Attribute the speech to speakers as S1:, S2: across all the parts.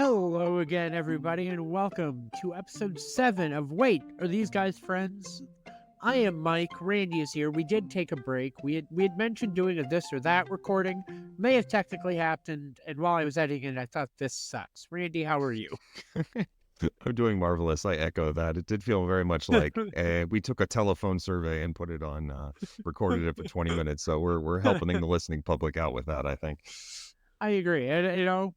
S1: Hello again, everybody, and welcome to episode 7 of Wait, Are These Guys Friends? I am Mike. Randy is here. We did take a break. We had mentioned doing a this or that recording. May have technically happened, and while I was editing it, I thought this sucks. Randy, how are you?
S2: I'm doing marvelous. I echo that. It did feel very much like we took a telephone survey and put it on, recorded it for 20 minutes. So we're helping the listening public out with that, I think.
S1: I agree. And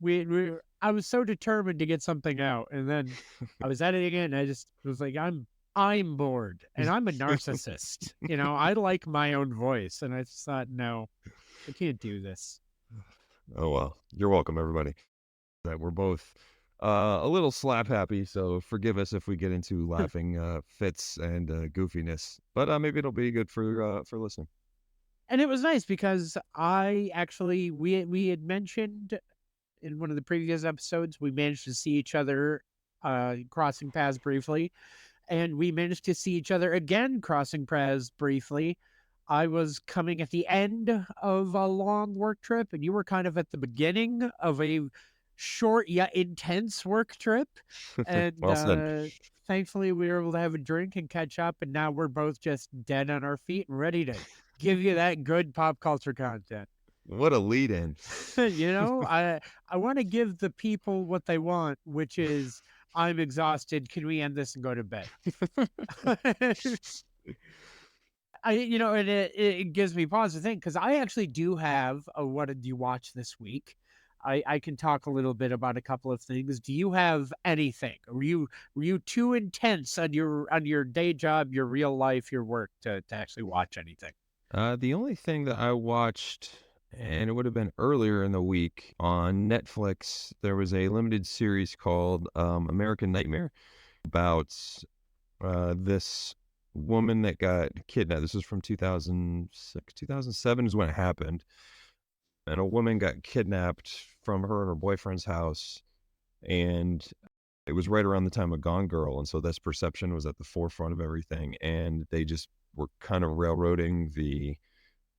S1: I was so determined to get something out, and then I was editing it, and I just was like, I'm bored, and I'm a narcissist. I like my own voice, and I just thought, no, I can't do this.
S2: Oh, well, you're welcome, everybody. That we're both a little slap happy, so forgive us if we get into laughing fits and goofiness. But maybe it'll be good for listening.
S1: And it was nice because we had mentioned in one of the previous episodes, we managed to see each other crossing paths briefly, and we managed to see each other again crossing paths briefly. I was coming at the end of a long work trip, and you were kind of at the beginning of a short yet intense work trip. And
S2: Well said.
S1: thankfully, we were able to have a drink and catch up, and now we're both just dead on our feet and ready to give you that good pop culture content.
S2: What a lead in.
S1: I want to give the people what they want, which is I'm exhausted. Can we end this and go to bed? And it gives me pause to think, because I actually do have a what did you watch this week? I can talk a little bit about a couple of things. Do you have anything? Were you too intense on your day job, your real life, your work to actually watch anything?
S2: The only thing that I watched, and it would have been earlier in the week on Netflix, there was a limited series called American Nightmare about this woman that got kidnapped. This is from 2006, 2007 is when it happened. And a woman got kidnapped from her and her boyfriend's house. And it was right around the time of Gone Girl. And so this perception was at the forefront of everything. And they just were kind of railroading the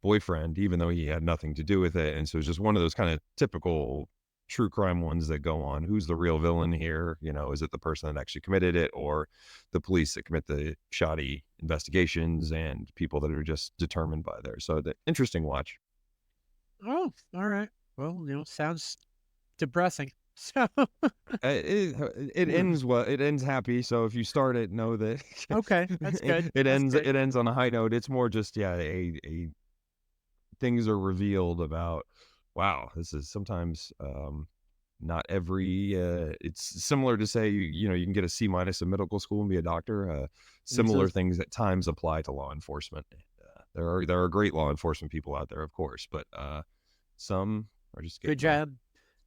S2: boyfriend, even though he had nothing to do with it. And so it's just one of those kind of typical true crime ones that go on. Who's the real villain here? Is it the person that actually committed it, or the police that commit the shoddy investigations and people that are just determined by there? So the interesting watch.
S1: Oh, all right. Well, sounds depressing. So
S2: It ends well. It ends happy. So if you start it, know that
S1: okay, that's good.
S2: it
S1: That's
S2: ends.
S1: good.
S2: It ends on a high note. It's more just a things are revealed about. Wow, this is sometimes not every. It's similar to say you can get a C- in medical school and be a doctor. Similar things at times apply to law enforcement. There are great law enforcement people out there, of course, but some are just
S1: Good job.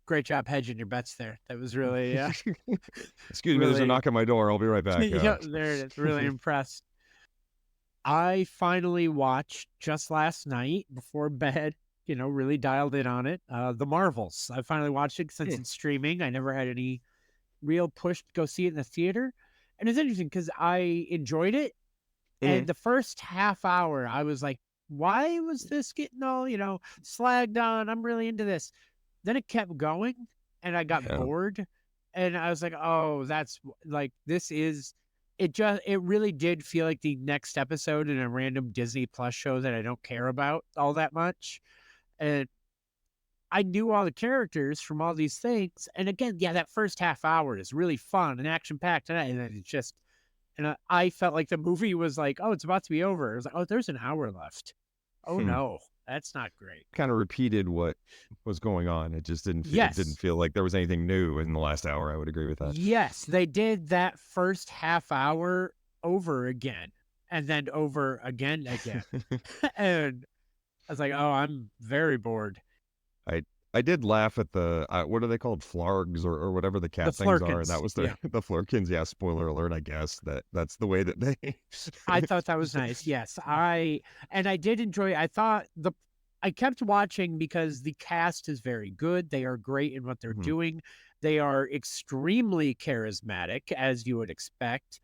S1: Great job hedging your bets there. That was really
S2: Excuse me, there's a knock on my door. I'll be right back.
S1: Yeah, there it is. Really impressed. I finally watched just last night before bed, really dialed in on it. The Marvels. I finally watched it since it's streaming. I never had any real push to go see it in the theater. And it's interesting because I enjoyed it. And the first half hour, I was like, why was this getting all, slagged on? I'm really into this. Then it kept going and I got bored. And I was like, oh, that's like, it really did feel like the next episode in a random Disney Plus show that I don't care about all that much. And I knew all the characters from all these things. And again, yeah, that first half hour is really fun and action packed. And then it's just, and I felt like the movie was like, oh, it's about to be over. I was like, oh, there's an hour left. Oh, no, that's not great.
S2: Kind of repeated what was going on. It just didn't feel, it didn't feel like there was anything new in the last hour. I would agree with that.
S1: Yes, they did that first half hour over again and then over again. And I was like, oh, I'm very bored.
S2: I did laugh at the what are they called, flargs or whatever the cat things are. That was the Flurkins. Yeah, spoiler alert. I guess that's the way that they.
S1: I thought that was nice. Yes, I did enjoy. I kept watching because the cast is very good. They are great in what they're doing. They are extremely charismatic, as you would expect.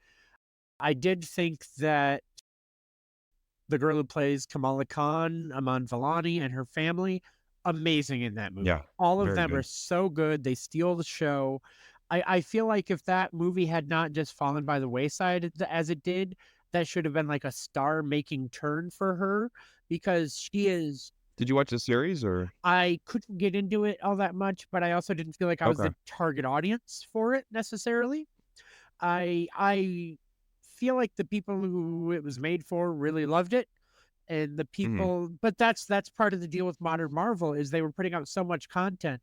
S1: I did think that the girl who plays Kamala Khan, Aman Vellani, and her family amazing in that movie.
S2: Yeah,
S1: All of
S2: very
S1: them are
S2: good.
S1: so good. They steal the show. I feel like if that movie had not just fallen by the wayside as it did, that should have been like a star-making turn for her, because she is.
S2: Did you watch the series or?
S1: I couldn't get into it all that much, but I also didn't feel like I was
S2: Okay.
S1: the target audience for it necessarily. I feel like the people who it was made for really loved it, and the
S2: Mhm.
S1: people. But that's part of the deal with modern Marvel, is they were putting out so much content,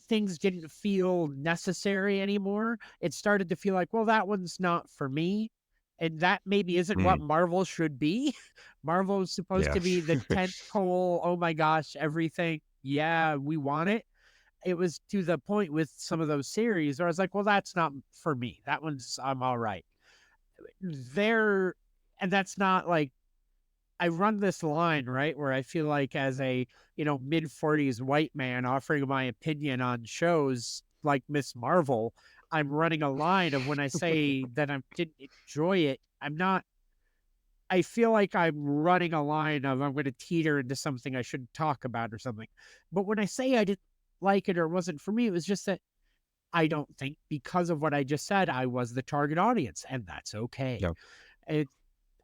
S1: things didn't feel necessary anymore. It started to feel like, well, that one's not for me. And that maybe isn't what
S2: Mhm.
S1: Marvel should be. Marvel is supposed
S2: Yeah.
S1: to be the tent pole. Oh my gosh, everything. Yeah, we want it. It was to the point with some of those series where I was like, well, that's not for me. That one's, I'm all right. There, and that's not like, I run this line, right, where I feel like as a, mid-40s white man offering my opinion on shows like Miss Marvel, I'm running a line of when I say that I didn't enjoy it, I'm not. I feel like I'm running a line of I'm going to teeter into something I shouldn't talk about or something. But when I say I didn't like it or wasn't for me, it was just that I don't think, because of what I just said, I was the target audience, and that's okay.
S2: Yeah.
S1: It,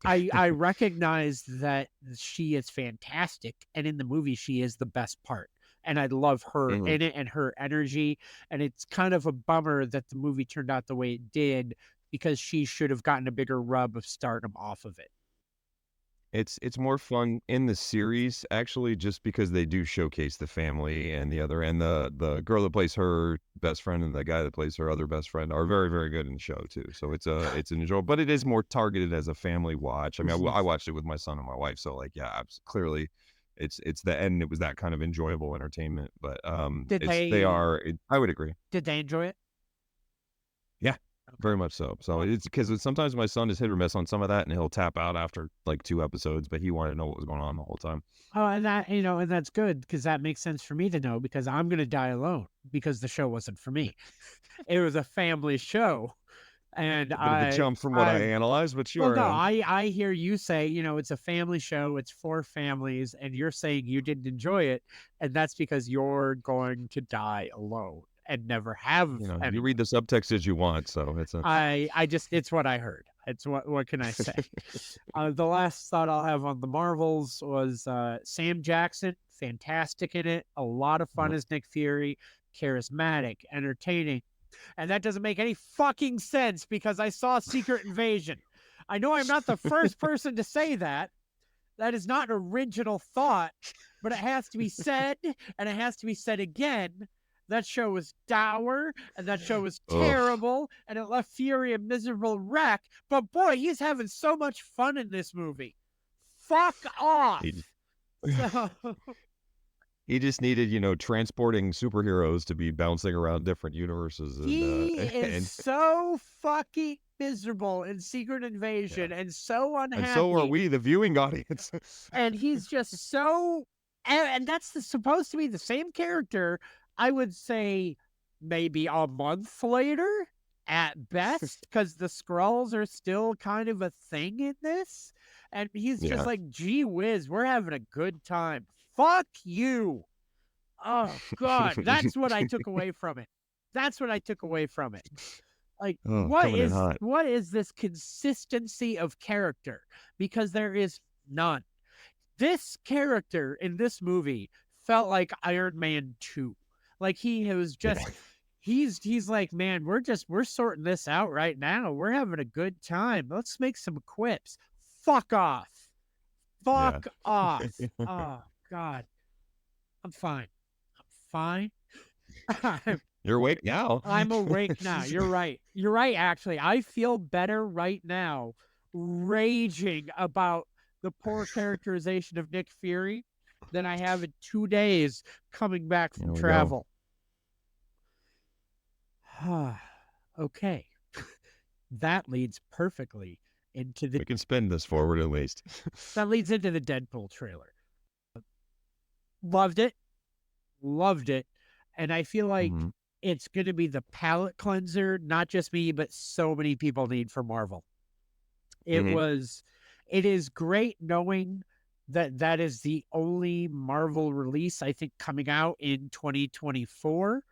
S1: I recognize that she is fantastic, and in the movie she is the best part. And I love her
S2: Mhm.
S1: in it and her energy. And it's kind of a bummer that the movie turned out the way it did, because she should have gotten a bigger rub of stardom off of it.
S2: It's more fun in the series, actually, just because they do showcase the family and the girl that plays her best friend and the guy that plays her other best friend are very, very good in the show too. So it's an enjoyable, but it is more targeted as a family watch. I mean, I watched it with my son and my wife, so like, yeah, clearly, it's the end. It was that kind of enjoyable entertainment, but
S1: Did
S2: it's they
S1: they
S2: are. I would agree.
S1: did they enjoy it?
S2: Yeah,
S1: Okay.
S2: very much so. So
S1: Well,
S2: it's because sometimes my son is hit or miss on some of that, and he'll tap out after like 2 episodes, but he wanted to know what was going on the whole time.
S1: oh, and and that's good, because that makes sense for me to know, because I'm gonna die alone because the show wasn't for me. It was a family show. And
S2: A bit of a jump from what I analyzed, but
S1: well,
S2: sure.
S1: no, I hear you say, it's a family show, it's for families, and you're saying you didn't enjoy it, and that's because you're going to die alone and never have
S2: You
S1: anyone.
S2: read the subtext as you want, so it's a.
S1: I just, it's what I heard. It's what can I say? The last thought I'll have on the Marvels was Sam Jackson, fantastic in it, a lot of fun
S2: Yep.
S1: as Nick Fury, charismatic, entertaining. And that doesn't make any fucking sense, because I saw Secret Invasion. I know I'm not the first person to say that. That is not an original thought, but it has to be said, and it has to be said again. That show was dour, and that show was
S2: Ugh.
S1: terrible, and it left Fury a miserable wreck. But boy, he's having so much fun in this movie. Fuck off.
S2: He,
S1: So
S2: he just needed, transporting superheroes to be bouncing around different universes and
S1: he is
S2: and
S1: so fucking miserable in Secret
S2: yeah.
S1: Invasion and so
S2: And so are
S1: unhappy.
S2: we, the viewing audience.
S1: And he's just so, and that's supposed to be the same character, I would say maybe a month later at best, because the Skrulls are still kind of a thing in this. And he's just
S2: Yeah.
S1: like, gee whiz, we're having a good time. Fuck you. Oh God, that's what I took away from it. That's what I took away from it. Like,
S2: Oh,
S1: what
S2: coming in
S1: is
S2: hot.
S1: what is this consistency of character? Because there is none. This character in this movie felt like Iron Man 2. Like, he was just, he's like, man, we're sorting this out right now. We're having a good time. Let's make some quips. Fuck off.
S2: Yeah.
S1: Fuck off. Oh God. I'm fine. I'm fine.
S2: You're awake now.
S1: I'm awake now. You're right. You're right, actually. I feel better right now raging about the poor characterization of Nick Fury than I have in 2 days coming back
S2: There
S1: from
S2: we go.
S1: travel. Okay. That leads perfectly into
S2: We can spin this forward at least.
S1: that leads into the Deadpool trailer. Loved it. Loved it. And I feel like
S2: Mhm.
S1: it's going to be the palate cleanser, not just me, but so many people need for Marvel.
S2: Mhm.
S1: It is great knowing That is the only Marvel release I think coming out in 2024.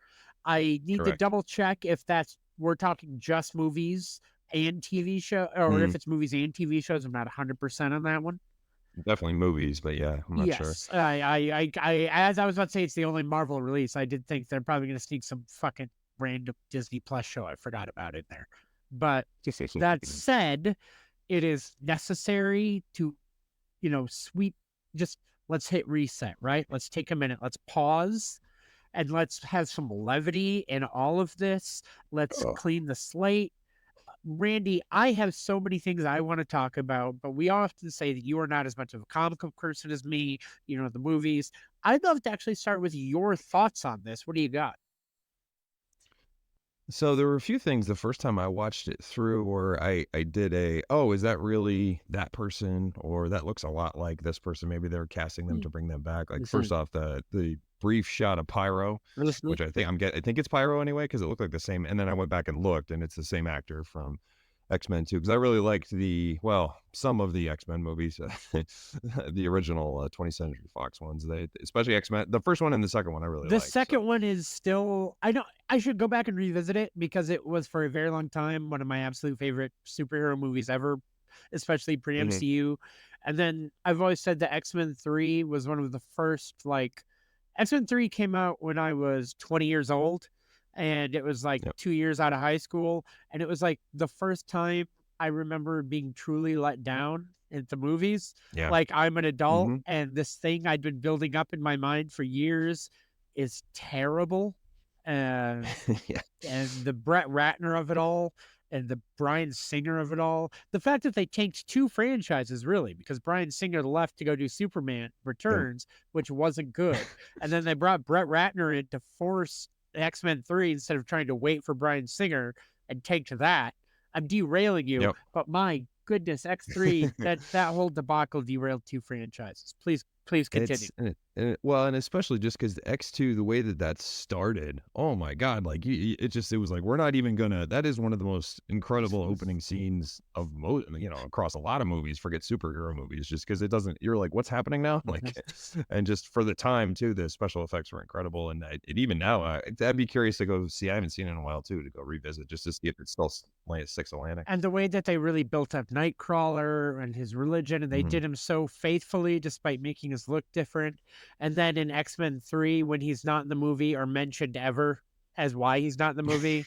S1: I need to
S2: Correct.
S1: double check if that's we're talking just movies and TV show, or if
S2: Mm,
S1: it's movies and TV shows. I'm not 100% on that one.
S2: definitely movies, but yeah, I'm not sure.
S1: Yes, as I was about to say, it's the only Marvel release. I did think they're probably going to sneak some fucking random Disney Plus show I forgot about in there. But that said, it is necessary to, sweep, just let's hit reset, right? Let's take a minute. Let's pause and let's have some levity in all of this. Let's
S2: Oh.
S1: clean the slate. Randy, I have so many things I want to talk about, but we often say that you are not as much of a comic book person as me, the movies. I'd love to actually start with your thoughts on this. What do you got?
S2: So there were a few things the first time I watched it through where I did is that really that person, or that looks a lot like this person? Maybe they're casting them to bring them back. Like first off, the brief shot of Pyro, which I think it's Pyro anyway, because it looked like the same. And then I went back and looked, and it's the same actor from X-Men 2, because I really liked some of the X-Men movies, the original 20th Century Fox ones. They, especially X-Men, the first one and the second one I really
S1: The
S2: liked.
S1: second one is still, I know I should go back and revisit it because it was for a very long time one of my absolute favorite superhero movies ever, especially pre MCU. And then I've always said that X-Men 3 was one of the first, like, X-Men 3 came out when I was 20 years old, and it was like
S2: Yep.
S1: 2 years out of high school. And it was like the first time I remember being truly let down at the movies.
S2: Yeah.
S1: Like, I'm an adult,
S2: hmm
S1: and this thing I'd been building up in my mind for years is terrible. Uh,
S2: Yeah.
S1: and the Brett Ratner of it all, and the Bryan Singer of it all. The fact that they tanked two franchises, really, because Bryan Singer left to go do Superman Returns, which wasn't good. And then they brought Brett Ratner in to force X-Men 3 instead of trying to wait for Bryan Singer and take to that. I'm derailing you,
S2: Yep.
S1: but my goodness, X3, that whole debacle derailed two franchises. Please continue.
S2: And especially just because the X2, the way that started, oh my God, like it was like, we're not even gonna, that is one of the most incredible opening scenes of across a lot of movies, forget superhero movies, just because it doesn't, you're like, what's happening now? Like, and just for the time too, the special effects were incredible. And even now, I'd be curious to go see, I haven't seen it in a while too, to go revisit just to see if it's still like 6 Atlantic.
S1: And the way that they really built up Nightcrawler and his religion, and they did him so faithfully despite making us look different. And then in X-Men 3, when he's not in the movie or mentioned ever as why he's not in the movie,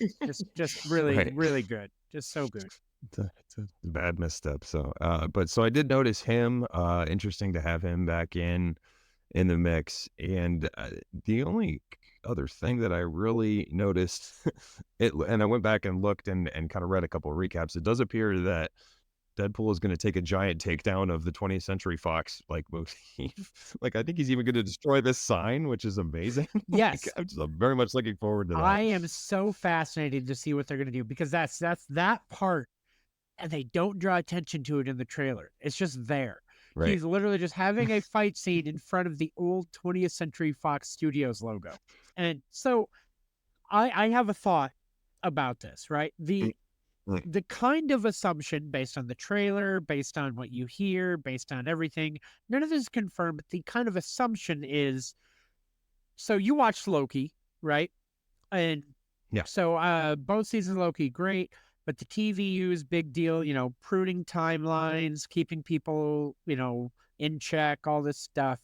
S1: just really,
S2: Right.
S1: really good. Just so good.
S2: It's a bad misstep. So, so I did notice him. Interesting to have him back in the mix. And the only other thing that I really noticed, and I went back and looked and kind of read a couple of recaps. It does appear that Deadpool is going to take a giant takedown of the 20th Century Fox movie. Like, I think he's even going to destroy this sign, which is amazing.
S1: Yes.
S2: I'm very much looking forward to that.
S1: I am so fascinated to see what they're going to do, because that's that part, and they don't draw attention to it in the trailer. It's just there.
S2: Right.
S1: He's literally just having a fight scene in front of the old 20th Century Fox Studios logo. And so I have a thought about this, right? The kind of assumption based on the trailer, based on what you hear, based on everything, none of this is confirmed, but the kind of assumption is, so you watched Loki, right? And
S2: Yeah.
S1: so both seasons of Loki, great. But the TVU's big deal, pruning timelines, keeping people, in check, all this stuff.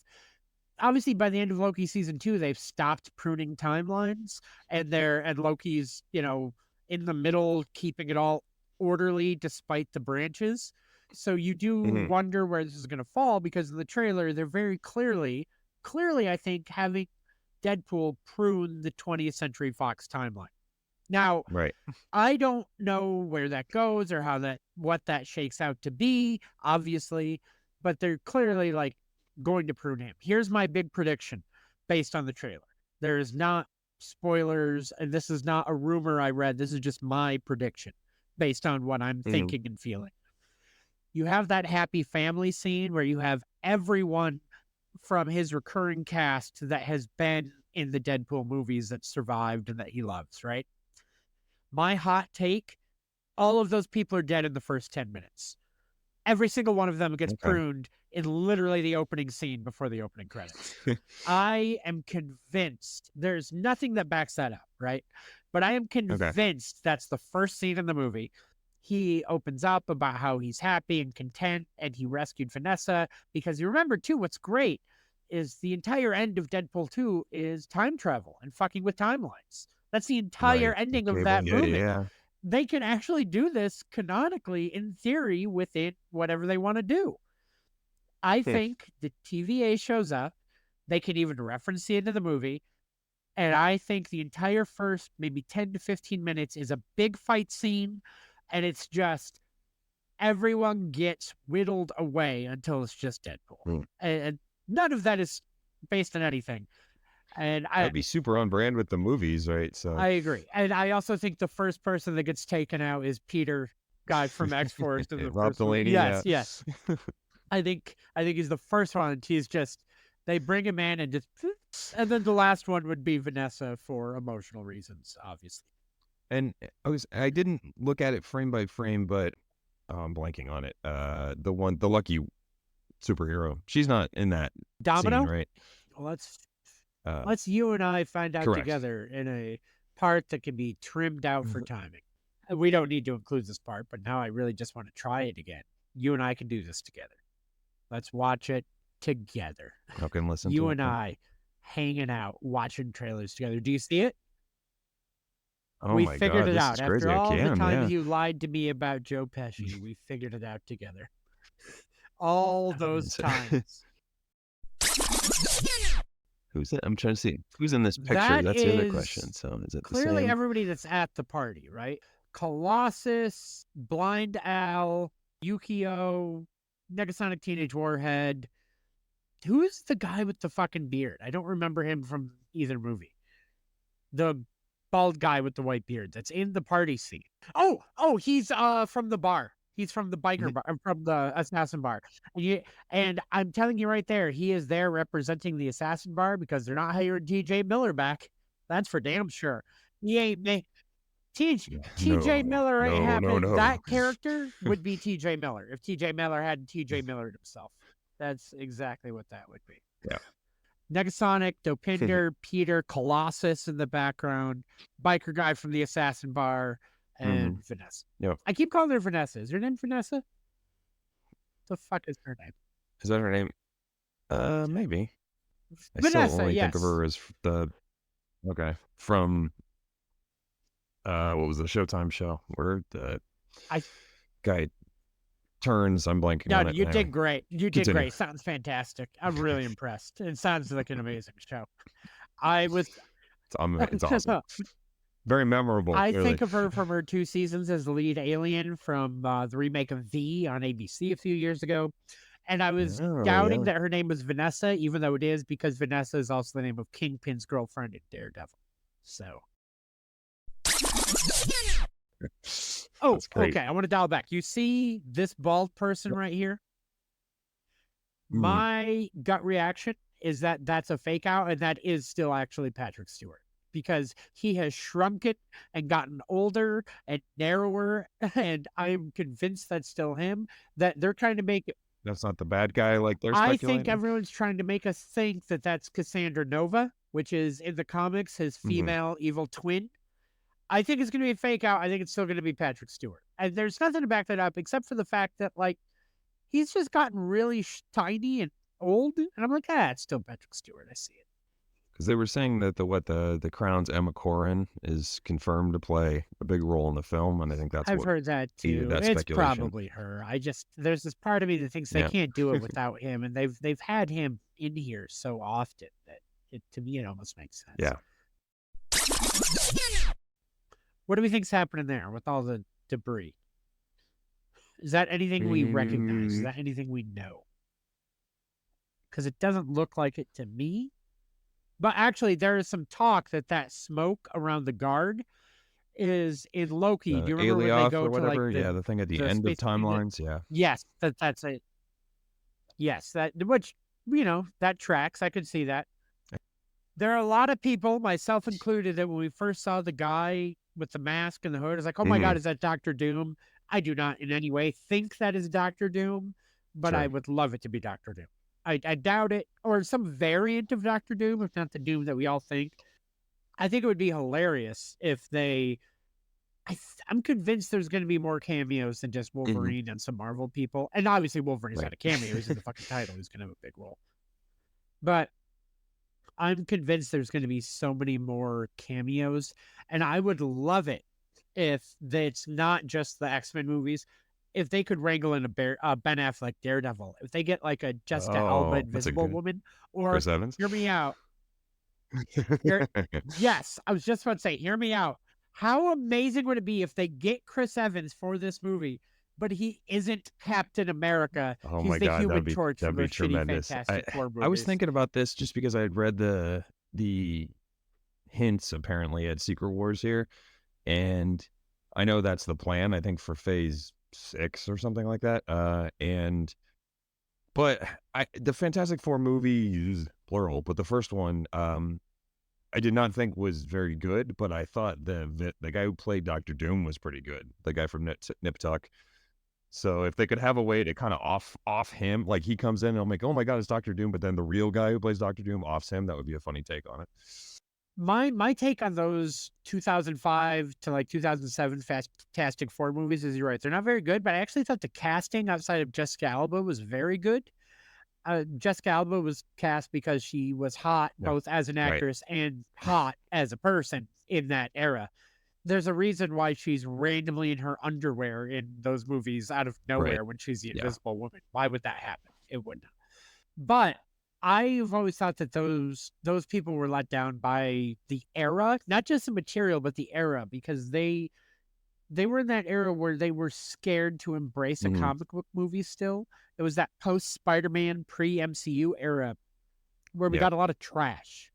S1: Obviously, by the end of Loki season 2, they've stopped pruning timelines, and Loki's, in the middle, keeping it all orderly despite the branches. So you do wonder where this is going to fall, because in the trailer, they're very clearly, I think, having Deadpool prune the 20th Century Fox timeline. Now,
S2: Right.
S1: I don't know where that goes or what that shakes out to be, obviously, but they're clearly like going to prune him. Here's my big prediction based on the trailer. There is not spoilers, and this is not a rumor I read. This is just my prediction based on what I'm thinking and feeling. You have that happy family scene where you have everyone from his recurring cast that has been in the Deadpool movies that survived and that he loves, right? My hot take, all of those people are dead in the first 10 minutes. Every single one of them gets pruned in literally the opening scene before the opening credits. I am convinced there's nothing that backs that up, right? But I am convinced that's the first scene in the movie. He opens up about how he's happy and content and he rescued Vanessa, because you remember too, what's great is the entire end of Deadpool 2 is time travel and fucking with timelines. That's the entire ending of that movie.
S2: Yeah.
S1: They can actually do this canonically, in theory, within whatever they want to do. I think the TVA shows up. They can even reference the end of the movie. And I think the entire first maybe 10 to 15 minutes is a big fight scene. And it's just everyone gets whittled away until it's just Deadpool. And none of that is based on anything. And
S2: that'd be super on brand with the movies, right? So
S1: I agree. And I also think the first person that gets taken out is Peter, guy from X-Force.
S2: Rob Delaney.
S1: Yes. I think he's the first one. He's just, they bring him in and just, and then the last one would be Vanessa for emotional reasons, obviously.
S2: And I didn't look at it frame by frame, but I'm blanking on it. The lucky superhero. She's not in that
S1: Domino,
S2: scene, right?
S1: Well, let's you and I find out
S2: correct.
S1: together in a part that can be trimmed out for timing. We don't need to include this part, but now I really just want to try it again. You and I can do this together. Let's watch it together.
S2: Okay, listen.
S1: You and I hanging out, watching trailers together. Do you see it?
S2: Oh
S1: we
S2: my
S1: figured
S2: God,
S1: it
S2: this
S1: out.
S2: is
S1: After
S2: crazy.
S1: all the times
S2: yeah.
S1: you lied to me about Joe Pesci, we figured it out together. All those times.
S2: Who's it? I'm trying to see who's in this picture. That's the other question. So is it
S1: clearly
S2: the same?
S1: Everybody that's at the party, right? Colossus, Blind Al, Yukio, Negasonic Teenage Warhead. Who's the guy with the fucking beard? I don't remember him from either movie. The bald guy with the white beard that's in the party scene. Oh, he's from the bar. He's from the biker bar, from the assassin bar. And I'm telling you right there, he is there representing the assassin bar, because they're not hiring TJ Miller back. That's for damn sure. He ain't TJ Miller ain't happening.
S2: No.
S1: That character would be TJ Miller if TJ Miller hadn't TJ Millered himself. That's exactly what that would be.
S2: Yeah.
S1: Negasonic, Dopinder, Peter, Colossus in the background, biker guy from the assassin bar, and Vanessa.
S2: Yep.
S1: I keep calling her Vanessa. Is her name Vanessa? What the fuck is her name?
S2: Is that her name? Maybe.
S1: Vanessa,
S2: I still only think of her as from what was the Showtime show where the guy turns? I'm blanking on it.
S1: You did great. You did great. Sounds fantastic. I'm really impressed. It sounds like an amazing show. It's
S2: awesome. Very memorable.
S1: I think of her from her 2 seasons as the lead alien from the remake of V on ABC a few years ago. And I was doubting that her name was Vanessa, even though it is, because Vanessa is also the name of Kingpin's girlfriend in Daredevil. So. Oh, okay. I want to dial back. You see this bald person right here? My gut reaction is that that's a fake out, and that is still actually Patrick Stewart, because he has shrunk it and gotten older and narrower, and I'm convinced that's still him, that they're trying to make it.
S2: That's not the bad guy like they're speculating?
S1: I think everyone's trying to make us think that that's Cassandra Nova, which is in the comics his female evil twin. I think it's going to be a fake out. I think it's still going to be Patrick Stewart. And there's nothing to back that up except for the fact that, like, he's just gotten really tiny and old. And I'm like, it's still Patrick Stewart. I see it.
S2: Because they were saying that the Crown's Emma Corrin is confirmed to play a big role in the film, and I think that's
S1: I've heard that too. It's probably her. There's this part of me that thinks they can't do it without him, and they've had him in here so often that to me it almost makes sense.
S2: Yeah.
S1: What do we think's happening there with all the debris? Is that anything we recognize? Is that anything we know? Because it doesn't look like it to me. But actually, there is some talk that smoke around the guard is in Loki. Do you remember when they go to like
S2: the thing at the end of timelines? Yeah.
S1: Yes, that's it. Yes, which that tracks. I could see that. There are a lot of people, myself included, that when we first saw the guy with the mask and the hood, it's like, oh my God, is that Dr. Doom? I do not in any way think that is Dr. Doom, but I
S2: Sure.
S1: would love it to be Doctor Doom. I doubt it, or some variant of Doctor Doom, if not the Doom that we all think. I think it would be hilarious if they. I'm convinced there's going to be more cameos than just
S2: Hmm.
S1: Wolverine and some Marvel people, and obviously Wolverine's not
S2: Right.
S1: a cameo; he's in the fucking title. He's going to have a big role, but I'm convinced there's going to be so many more cameos, and I would love it if it's not just the X-Men movies. If they could wrangle in Ben Affleck Daredevil, if they get like a Jessica Alba
S2: Oh, that's a
S1: Invisible
S2: good
S1: Woman, or
S2: Chris Evans.
S1: hear me out, here, yes, I was just about to say, hear me out. How amazing would it be if they get Chris Evans for this movie, but he isn't Captain America?
S2: Oh
S1: He's
S2: my
S1: the
S2: God,
S1: Human Torch from
S2: that'd be
S1: those shitty
S2: tremendous.
S1: Fantastic Four
S2: I was
S1: movies.
S2: thinking about this just because I had read the hints apparently at Secret Wars here, and I know that's the plan. I think for Phase 6 or something like that. But the Fantastic Four movies plural, but the first one, I did not think was very good, but I thought the guy who played Doctor Doom was pretty good. The guy from Nip Tuck. So if they could have a way to kind of off him, like he comes in and I'm like, oh my God, it's Doctor Doom, but then the real guy who plays Doctor Doom offs him, that would be a funny take on it.
S1: My take on those 2005 to like 2007 Fantastic Four movies is you're right. They're not very good, but I actually thought the casting outside of Jessica Alba was very good. Jessica Alba was cast because she was hot
S2: Yeah.
S1: both as an
S2: Right.
S1: actress and hot as a person in that era. There's a reason why she's randomly in her underwear in those movies out of
S2: Right.
S1: nowhere when she's the
S2: Yeah.
S1: Invisible Woman. Why would that happen? It wouldn't. But I've always thought that those people were let down by the era, not just the material, but the era, because they were in that era where they were scared to embrace a
S2: Hmm.
S1: comic book movie still. It was that post Spider-Man, pre MCU era where we
S2: Yeah.
S1: got a lot of trash.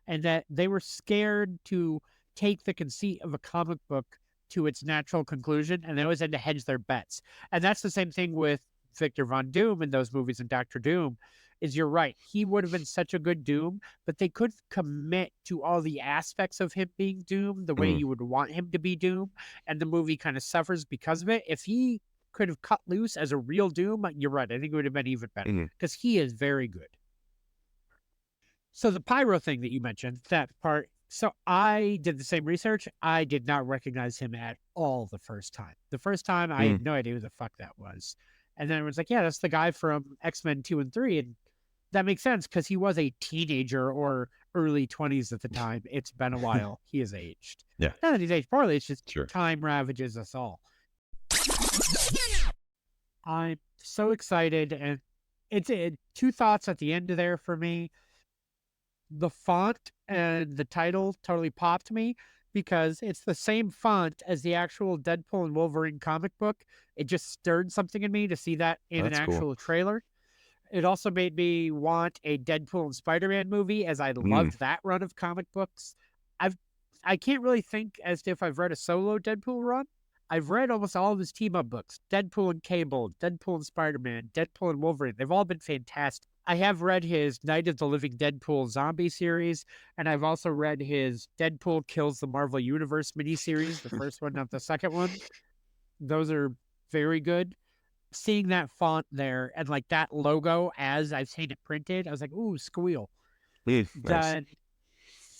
S1: And that they were scared to take the conceit of a comic book to its natural conclusion, and they always had to hedge their bets. And that's the same thing with Victor Von Doom in those movies and Doctor Doom. Is you're right. He would have been such a good Doom, but they couldn't commit to all the aspects of him being Doom the way
S2: Hmm.
S1: you would want him to be Doom. And the movie kind of suffers because of it. If he could have cut loose as a real Doom, you're right. I think it would have been even better
S2: Hmm.
S1: because he is very good. So the pyro thing that you mentioned, that part. So I did the same research. I did not recognize him at all the first time. The first time I
S2: Hmm.
S1: had no idea who the fuck that was. And then it was like, yeah, that's the guy from X-Men 2 and 3. And that makes sense because he was a teenager or early 20s at the time. It's been a while. He has aged.
S2: Yeah.
S1: Not that he's aged poorly, it's just
S2: Sure.
S1: time ravages us all. I'm so excited. And it's two thoughts at the end of there for me. The font and the title totally popped me because it's the same font as the actual Deadpool and Wolverine comic book. It just stirred something in me to see that in an
S2: That's cool.
S1: actual trailer. It also made me want a Deadpool and Spider-Man movie, as I
S2: Mm.
S1: loved that run of comic books. I've I can't really think as to if I've read a solo Deadpool run. I've read almost all of his team up books: Deadpool and Cable, Deadpool and Spider-Man, Deadpool and Wolverine. They've all been fantastic. I have read his Night of the Living Deadpool zombie series, and I've also read his Deadpool Kills the Marvel Universe miniseries, the first one, not the second one. Those are very good. Seeing that font there and like that logo as I've seen it printed, I was like, ooh, squeal.
S2: Nice.
S1: That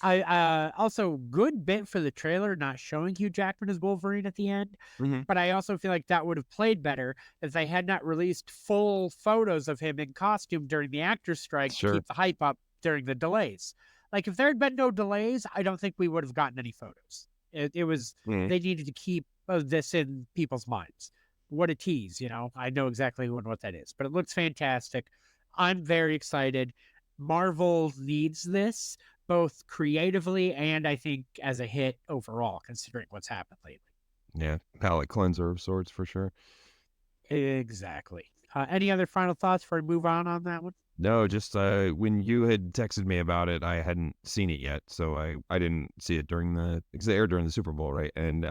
S1: I also good bit for the trailer not showing Hugh Jackman as Wolverine at the end,
S2: Hmm.
S1: but I also feel like that would have played better if they had not released full photos of him in costume during the actors' strike to
S2: Sure.
S1: keep the hype up during the delays. Like if there had been no delays, I don't think we would have gotten any photos. It was
S2: Mm.
S1: they needed to keep this in people's minds. What a tease, you know. I know exactly who and what that is, but it looks fantastic. I'm very excited. Marvel needs this both creatively and I think as a hit overall, considering what's happened lately.
S2: Yeah. Palate cleanser of sorts for sure.
S1: Exactly. Any other final thoughts before we move on that one?
S2: No, just when you had texted me about it, I hadn't seen it yet, so I didn't see it because it aired during the Super Bowl, right? And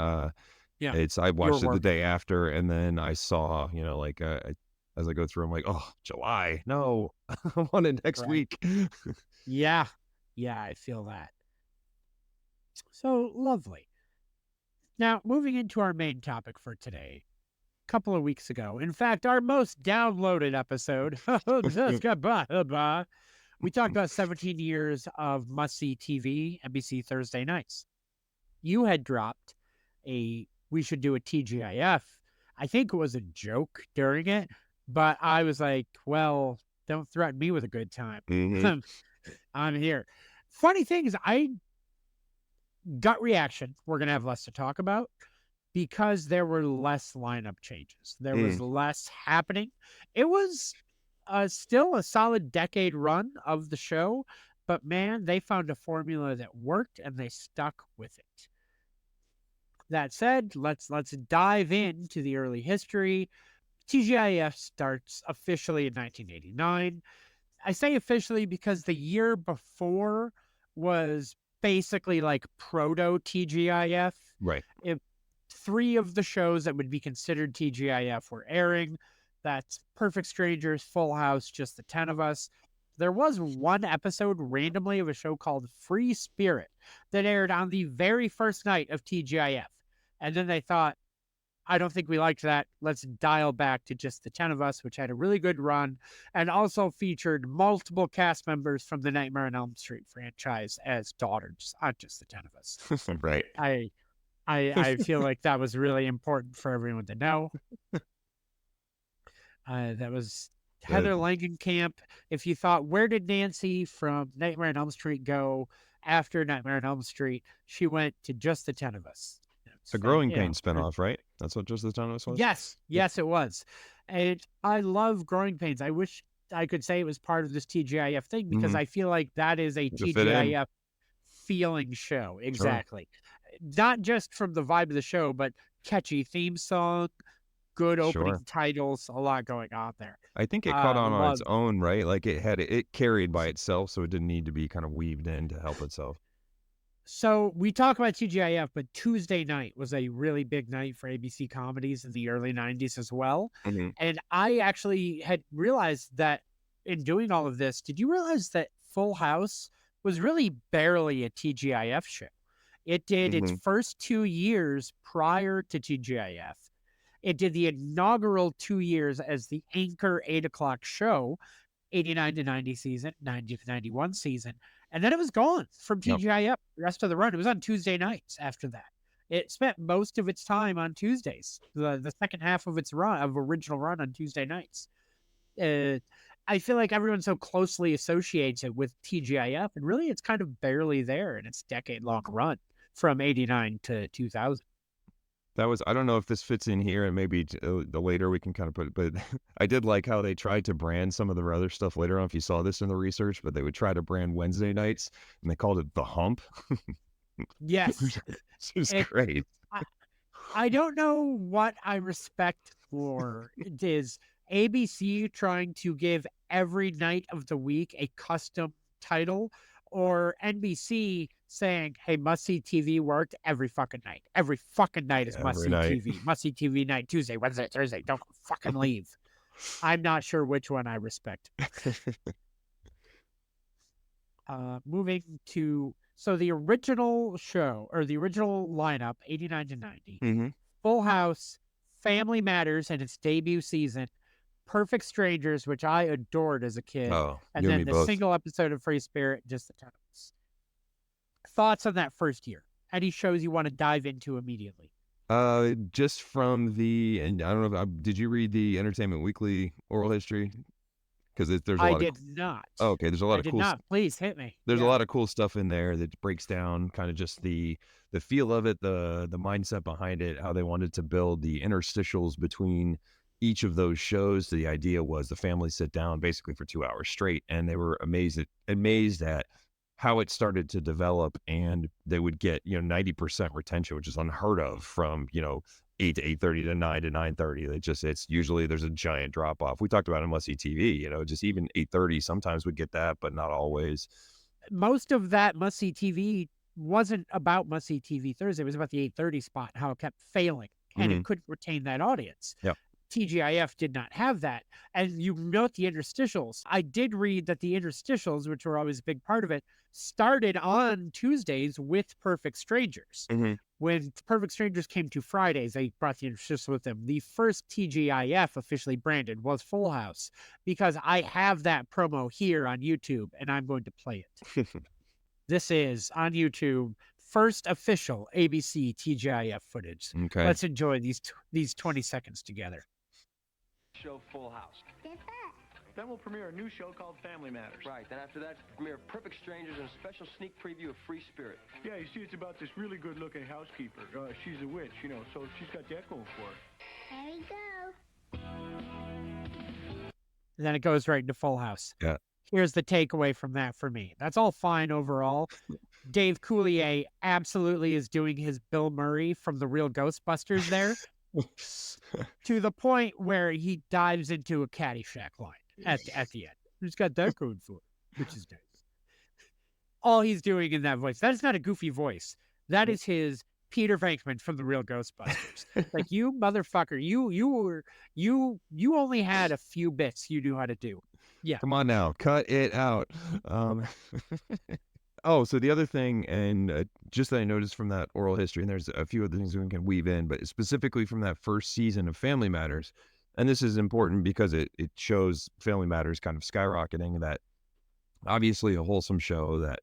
S1: Yeah,
S2: I
S1: you were
S2: watched it the
S1: working.
S2: day after, and then I saw, like as I go through, I'm like, oh, July, no, I want it next
S1: Right.
S2: week.
S1: Yeah. Yeah, I feel that. So lovely. Now, moving into our main topic for today, couple of weeks ago. In fact, our most downloaded episode, we talked about 17 years of must-see TV, NBC Thursday nights. You had dropped we should do a TGIF. I think it was a joke during it, but I was like, well, don't threaten me with a good time.
S2: Mhm.
S1: I'm here. Funny thing is, gut reaction, we're going to have less to talk about because there were less lineup changes. There was less happening. It was still a solid decade run of the show, but man, they found a formula that worked and they stuck with it. That said, let's dive into the early history. TGIF starts officially in 1989. I say officially because the year before was basically like proto TGIF.
S2: Right.
S1: Three of the shows that would be considered TGIF were airing. That's Perfect Strangers, Full House, Just the 10 of Us. There was one episode randomly of a show called Free Spirit that aired on the very first night of TGIF. And then they thought, I don't think we liked that. Let's dial back to Just the 10 of Us, which had a really good run and also featured multiple cast members from the Nightmare on Elm Street franchise as daughters on Just the 10 of Us.
S2: Right.
S1: I feel like that was really important for everyone to know. That was Heather Langenkamp. If you thought, where did Nancy from Nightmare on Elm Street go after Nightmare on Elm Street? She went to Just the 10 of Us.
S2: It's a Growing Pains spinoff, right? That's what Just the 10 of Us was?
S1: Yes, it was. And I love Growing Pains. I wish I could say it was part of this TGIF thing because I feel like that is a TGIF feeling show. Exactly. Sure. Not just from the vibe of the show, but catchy theme song, good opening titles, a lot going on there.
S2: I think it caught on its own, right? Like it carried by itself, so it didn't need to be kind of weaved in to help itself.
S1: So we talk about TGIF, but Tuesday night was a really big night for ABC comedies in the early 90s as well. And I actually had realized that in doing all of this, did you realize that Full House was really barely a TGIF show? It did its first 2 years prior to TGIF. It did the inaugural 2 years as the anchor 8 o'clock show, 89 to 90 season, 90 to 91 season. And then it was gone from TGIF the rest of the run. It was on Tuesday nights after that. It spent most of its time on Tuesdays, the second half of its run, of original run on Tuesday nights. I feel like everyone so closely associates it with TGIF, and really it's kind of barely there in its decade-long run from 89 to 2000.
S2: That was, I don't know if this fits in here, and maybe the later we can kind of put it, but I did like how they tried to brand some of the other stuff later on, if you saw this in the research, but they would try to brand Wednesday nights, and they called it The Hump.
S1: Yes.
S2: It's great.
S1: I don't know what I respect for. It is ABC trying to give every night of the week a custom title, or NBC saying, hey, must-see TV worked every fucking night. Every fucking night is must-see TV. Must-see TV night, Tuesday, Wednesday, Thursday. Don't fucking leave. I'm not sure which one I respect. Moving to, so the original show, or the original lineup, 89 to 90, Full House, Family Matters in its debut season, Perfect Strangers, which I adored as a kid, and then the single episode of Free Spirit, Just the 10 of Us. Thoughts on that first year? Any shows you want to dive into immediately?
S2: Just from and I don't know, did you read the Entertainment Weekly oral history? Because there's a lot. I
S1: did not.
S2: Oh, okay, there's a lot of cool.
S1: Please hit me.
S2: There's a lot of cool stuff in there that breaks down kind of just the feel of it, the mindset behind it, how they wanted to build the interstitials between each of those shows. The idea was the family sit down basically for 2 hours straight, and they were amazed at how it started to develop, and they would get 90% retention, which is unheard of, from 8 to 8:30 to 9 to 9:30. It's usually there's a giant drop off. We talked about in must-see TV, just even 8:30 sometimes would get that, but not always.
S1: Most of that must-see TV wasn't about must-see TV Thursday. It was about the 8:30 spot and how it kept failing, and it couldn't retain that audience.
S2: Yeah.
S1: TGIF did not have that. And you note the interstitials. I did read that the interstitials, which were always a big part of it, started on Tuesdays with Perfect Strangers.
S2: Mm-hmm.
S1: When Perfect Strangers came to Fridays, they brought the interstitials with them. The first TGIF officially branded was Full House, because I have that promo here on YouTube and I'm going to play it. This is on YouTube, first official ABC TGIF footage.
S2: Okay.
S1: Let's enjoy these 20 seconds together.
S3: Show Full House. Then we'll premiere a new show called Family Matters.
S4: Right, then after that, premiere Perfect Strangers and a special sneak preview of Free Spirit.
S3: Yeah, you see, it's about this really good-looking housekeeper. She's a witch, you know, so she's got that going for her.
S5: There we go.
S1: And then it goes right into Full House.
S2: Yeah.
S1: Here's the takeaway from that for me. That's all fine overall. Dave Coulier absolutely is doing his Bill Murray from the Real Ghostbusters there, to the point where he dives into a Caddyshack line at the end. He's got that going for it, which is nice. All he's doing in that voice, that is not a goofy voice. That is his Peter Venkman from the Real Ghostbusters. Like, you motherfucker, you only had a few bits you knew how to do. Yeah.
S2: Come on now, cut it out. Oh, so the other thing, and just that I noticed from that oral history, and there's a few other things we can weave in, but specifically from that first season of Family Matters, and this is important because it shows Family Matters kind of skyrocketing, that obviously a wholesome show that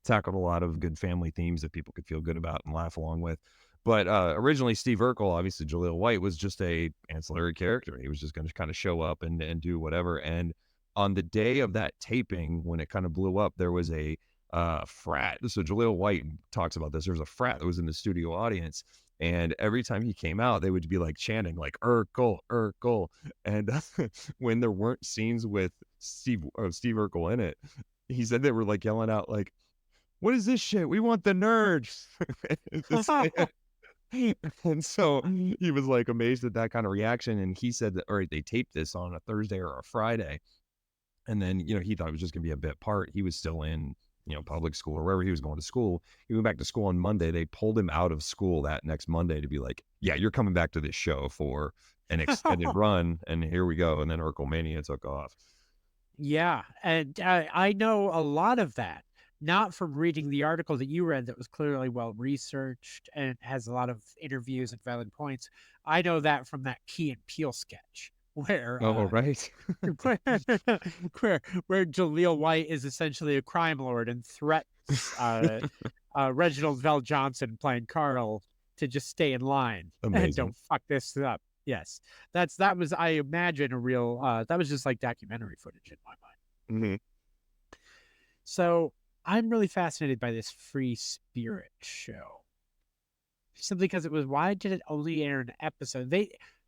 S2: tackled a lot of good family themes that people could feel good about and laugh along with. But originally, Steve Urkel, obviously Jaleel White, was just a ancillary character. He was just going to kind of show up and do whatever. And on the day of that taping, when it kind of blew up, there was a frat. So Jaleel White talks about this. There was a frat that was in the studio audience, and every time he came out, they would be like chanting like Urkel, Urkel. And when there weren't scenes with Steve Urkel in it, he said they were like yelling out like, "What is this shit? We want the nerds." And so he was like amazed at that kind of reaction. And he said that, all right, they taped this on a Thursday or a Friday. And then, he thought it was just going to be a bit part. He was still in, public school or wherever he was going to school. He went back to school on Monday. They pulled him out of school that next Monday to be like, yeah, you're coming back to this show for an extended run. And here we go. And then Urkel Mania took off.
S1: Yeah. And I know a lot of that, not from reading the article that you read that was clearly well researched and has a lot of interviews and valid points. I know that from that Key and Peele sketch where
S2: right.
S1: where Jaleel White is essentially a crime lord and threatens Reginald Vell Johnson playing Carl to just stay in line.
S2: Amazing.
S1: And don't fuck this up. Yes, that was, I imagine, a real that was just like documentary footage in my mind.
S2: Mm-hmm.
S1: So I'm really fascinated by this Free Spirit show, simply because it was, why did it only air an episode?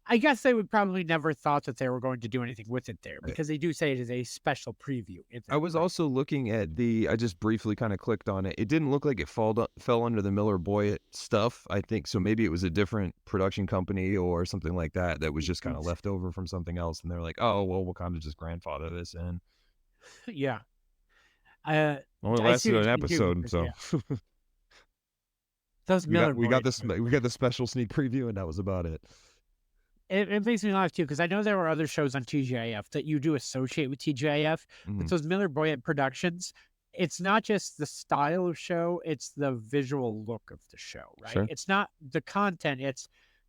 S1: I guess they would probably never thought that they were going to do anything with it there, because they do say it is a special preview.
S2: I was also looking at I just briefly kind of clicked on it. It didn't look like it fell under the Miller Boyett stuff, I think. So maybe it was a different production company or something like that was just kind of left over from something else. And they're like, oh, well, we'll kind of just grandfather this in.
S1: Yeah.
S2: Only lasted an episode, so.
S1: Yeah. Those Miller
S2: we got the special sneak preview, and that was about it.
S1: It makes me laugh too, because I know there were other shows on TGIF that you do associate with TGIF, but those Miller Boyett productions, it's not just the style of show, it's the visual look of the show, right?
S2: Sure.
S1: It's not the content, it's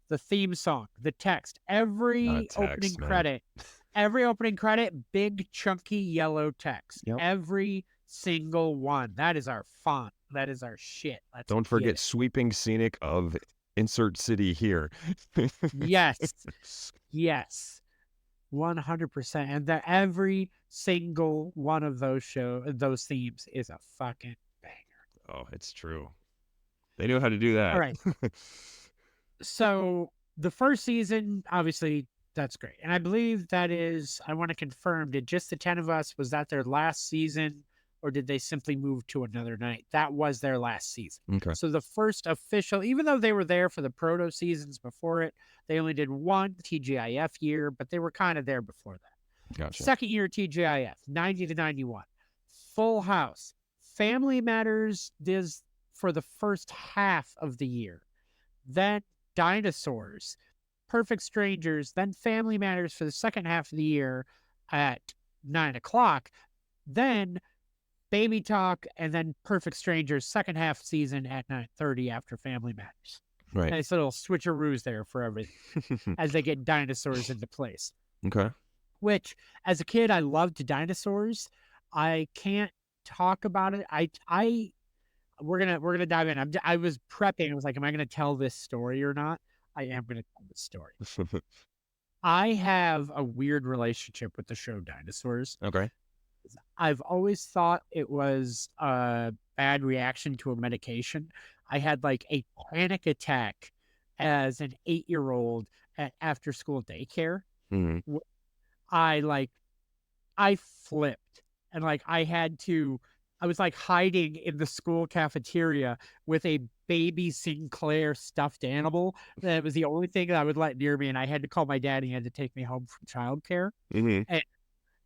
S1: the theme song, the text, every opening credit, big chunky yellow text.
S2: Yep.
S1: Every single one. That is our font. That is our shit.
S2: Don't forget sweeping scenic of insert city here.
S1: Yes. 100%. And that every single one of those themes is a fucking banger.
S2: Oh, it's true. They knew how to do that.
S1: All right. So the first season, obviously, that's great. And I believe that is, I want to confirm, did just the 10 of us, was that their last season? Or did they simply move to another night? That was their last season.
S2: Okay.
S1: So the first official, even though they were there for the proto seasons before it, they only did one TGIF year, but they were kind of there before that.
S2: Gotcha.
S1: Second year TGIF, 90 to 91. Full House. Family Matters is for the first half of the year. Then Dinosaurs. Perfect Strangers, then Family Matters for the second half of the year at 9 o'clock, then Baby Talk, and then Perfect Strangers second half season at 9:30 after Family Matters.
S2: Right.
S1: Nice little switcheroos there for everything as they get dinosaurs into place.
S2: Okay.
S1: Which, as a kid, I loved dinosaurs. I can't talk about it. We're gonna dive in. I was prepping. I was like, am I gonna tell this story or not? I am gonna tell this story. I have a weird relationship with the show Dinosaurs.
S2: Okay.
S1: I've always thought it was a bad reaction to a medication. I had like a panic attack as an 8-year-old at after school daycare.
S2: Mm-hmm.
S1: I flipped and like I was like hiding in the school cafeteria with a baby Sinclair stuffed animal. That was the only thing that I would let near me, and I had to call my dad. And he had to take me home from childcare.
S2: Mm-hmm.
S1: And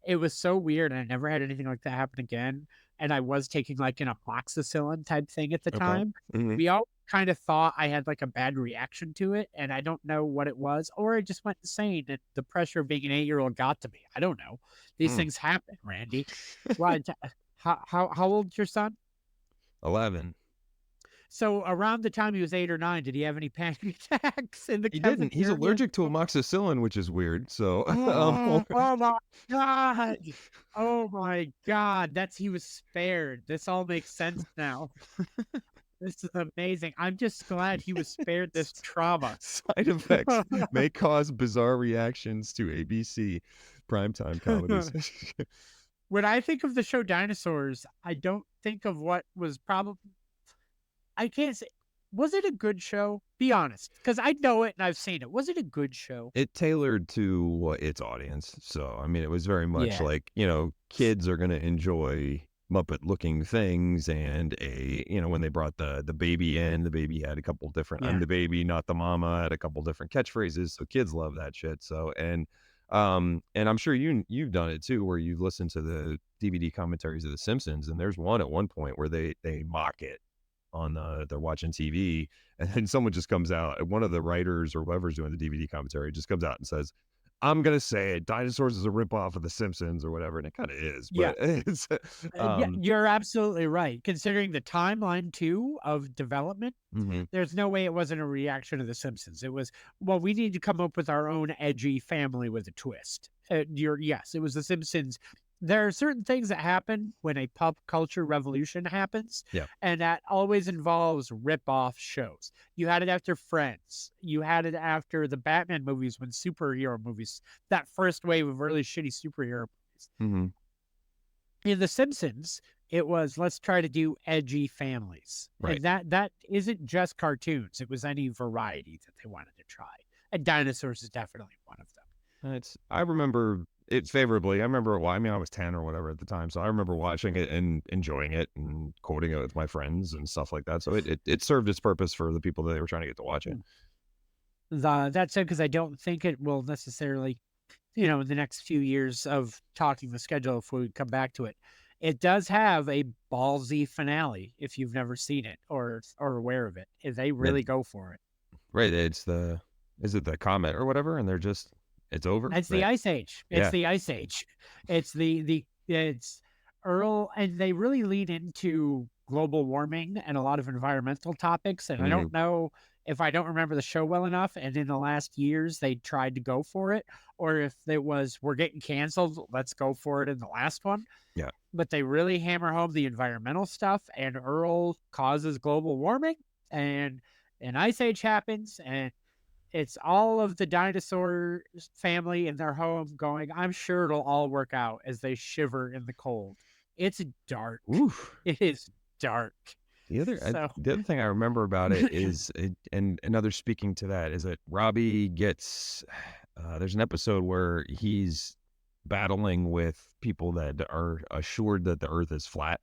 S1: it was so weird, and I never had anything like that happen again. And I was taking like an amoxicillin type thing at the time.
S2: Mm-hmm.
S1: We all kind of thought I had like a bad reaction to it, and I don't know what it was, or I just went insane and the pressure of being an 8-year-old got to me. I don't know. These things happen, Randy. Well, how old's your son?
S2: 11.
S1: So around the time he was 8 or 9, did he have any panic attacks in the
S2: He didn't. He's
S1: cafeteria?
S2: allergic to amoxicillin, which is weird. So,
S1: Oh my God. Oh my God. He was spared. This all makes sense now. This is amazing. I'm just glad he was spared this trauma.
S2: side effects may cause bizarre reactions to ABC primetime comedies.
S1: When I think of the show Dinosaurs, I don't think of what was probably. I can't say. Was it a good show? Be honest, because I know it and I've seen it. Was it a good show?
S2: It tailored to its audience. So, I mean, it was very much
S1: Yeah.
S2: like, kids are going to enjoy Muppet looking things. And when they brought the baby in, the baby had a couple different, I'm
S1: Yeah.
S2: the baby, not the mama, had a couple different catchphrases. So kids love that shit. So, and I'm sure you've done it too, where you listen to the DVD commentaries of The Simpsons, and there's one at one point where they mock it on they're watching TV, and then someone just comes out, one of the writers or whoever's doing the DVD commentary just comes out and says, I'm gonna say it, Dinosaurs is a ripoff of The Simpsons or whatever, and it kind of is. But it's
S1: Yeah, you're absolutely right. Considering the timeline too of development, there's no way it wasn't a reaction to The Simpsons. It was, well, we need to come up with our own edgy family with a twist. Yes, it was The Simpsons. There are certain things that happen when a pop culture revolution happens, and that always involves rip-off shows. You had it after Friends. You had it after the Batman movies when superhero movies, that first wave of really shitty superhero movies. In The Simpsons, it was, let's try to do edgy families.
S2: Right.
S1: And that isn't just cartoons. It was any variety that they wanted to try. And Dinosaurs is definitely one of them.
S2: I remember it favorably. I remember, I was 10 or whatever at the time, so I remember watching it and enjoying it and quoting it with my friends and stuff like that. So it served its purpose for the people that they were trying to get to watch it.
S1: That said, because I don't think it will necessarily, in the next few years of talking the schedule, if we come back to it, it does have a ballsy finale. If you've never seen it or aware of it, they really go for it.
S2: Right. Is it the comet or whatever? And they're just, it's over.
S1: It's the Ice Age. It's the Ice Age. It's it's Earl, and they really lead into global warming and a lot of environmental topics. And I don't know if I don't remember the show well enough, and in the last years they tried to go for it, or if it was, we're getting canceled, let's go for it in the last one.
S2: Yeah.
S1: But they really hammer home the environmental stuff, and Earl causes global warming, and an Ice Age happens, and it's all of the dinosaur family in their home going, I'm sure it'll all work out, as they shiver in the cold. It's dark.
S2: Oof.
S1: It is dark.
S2: The other thing I remember about it is, and another speaking to that, is that Robbie gets, there's an episode where he's battling with people that are assured that the earth is flat.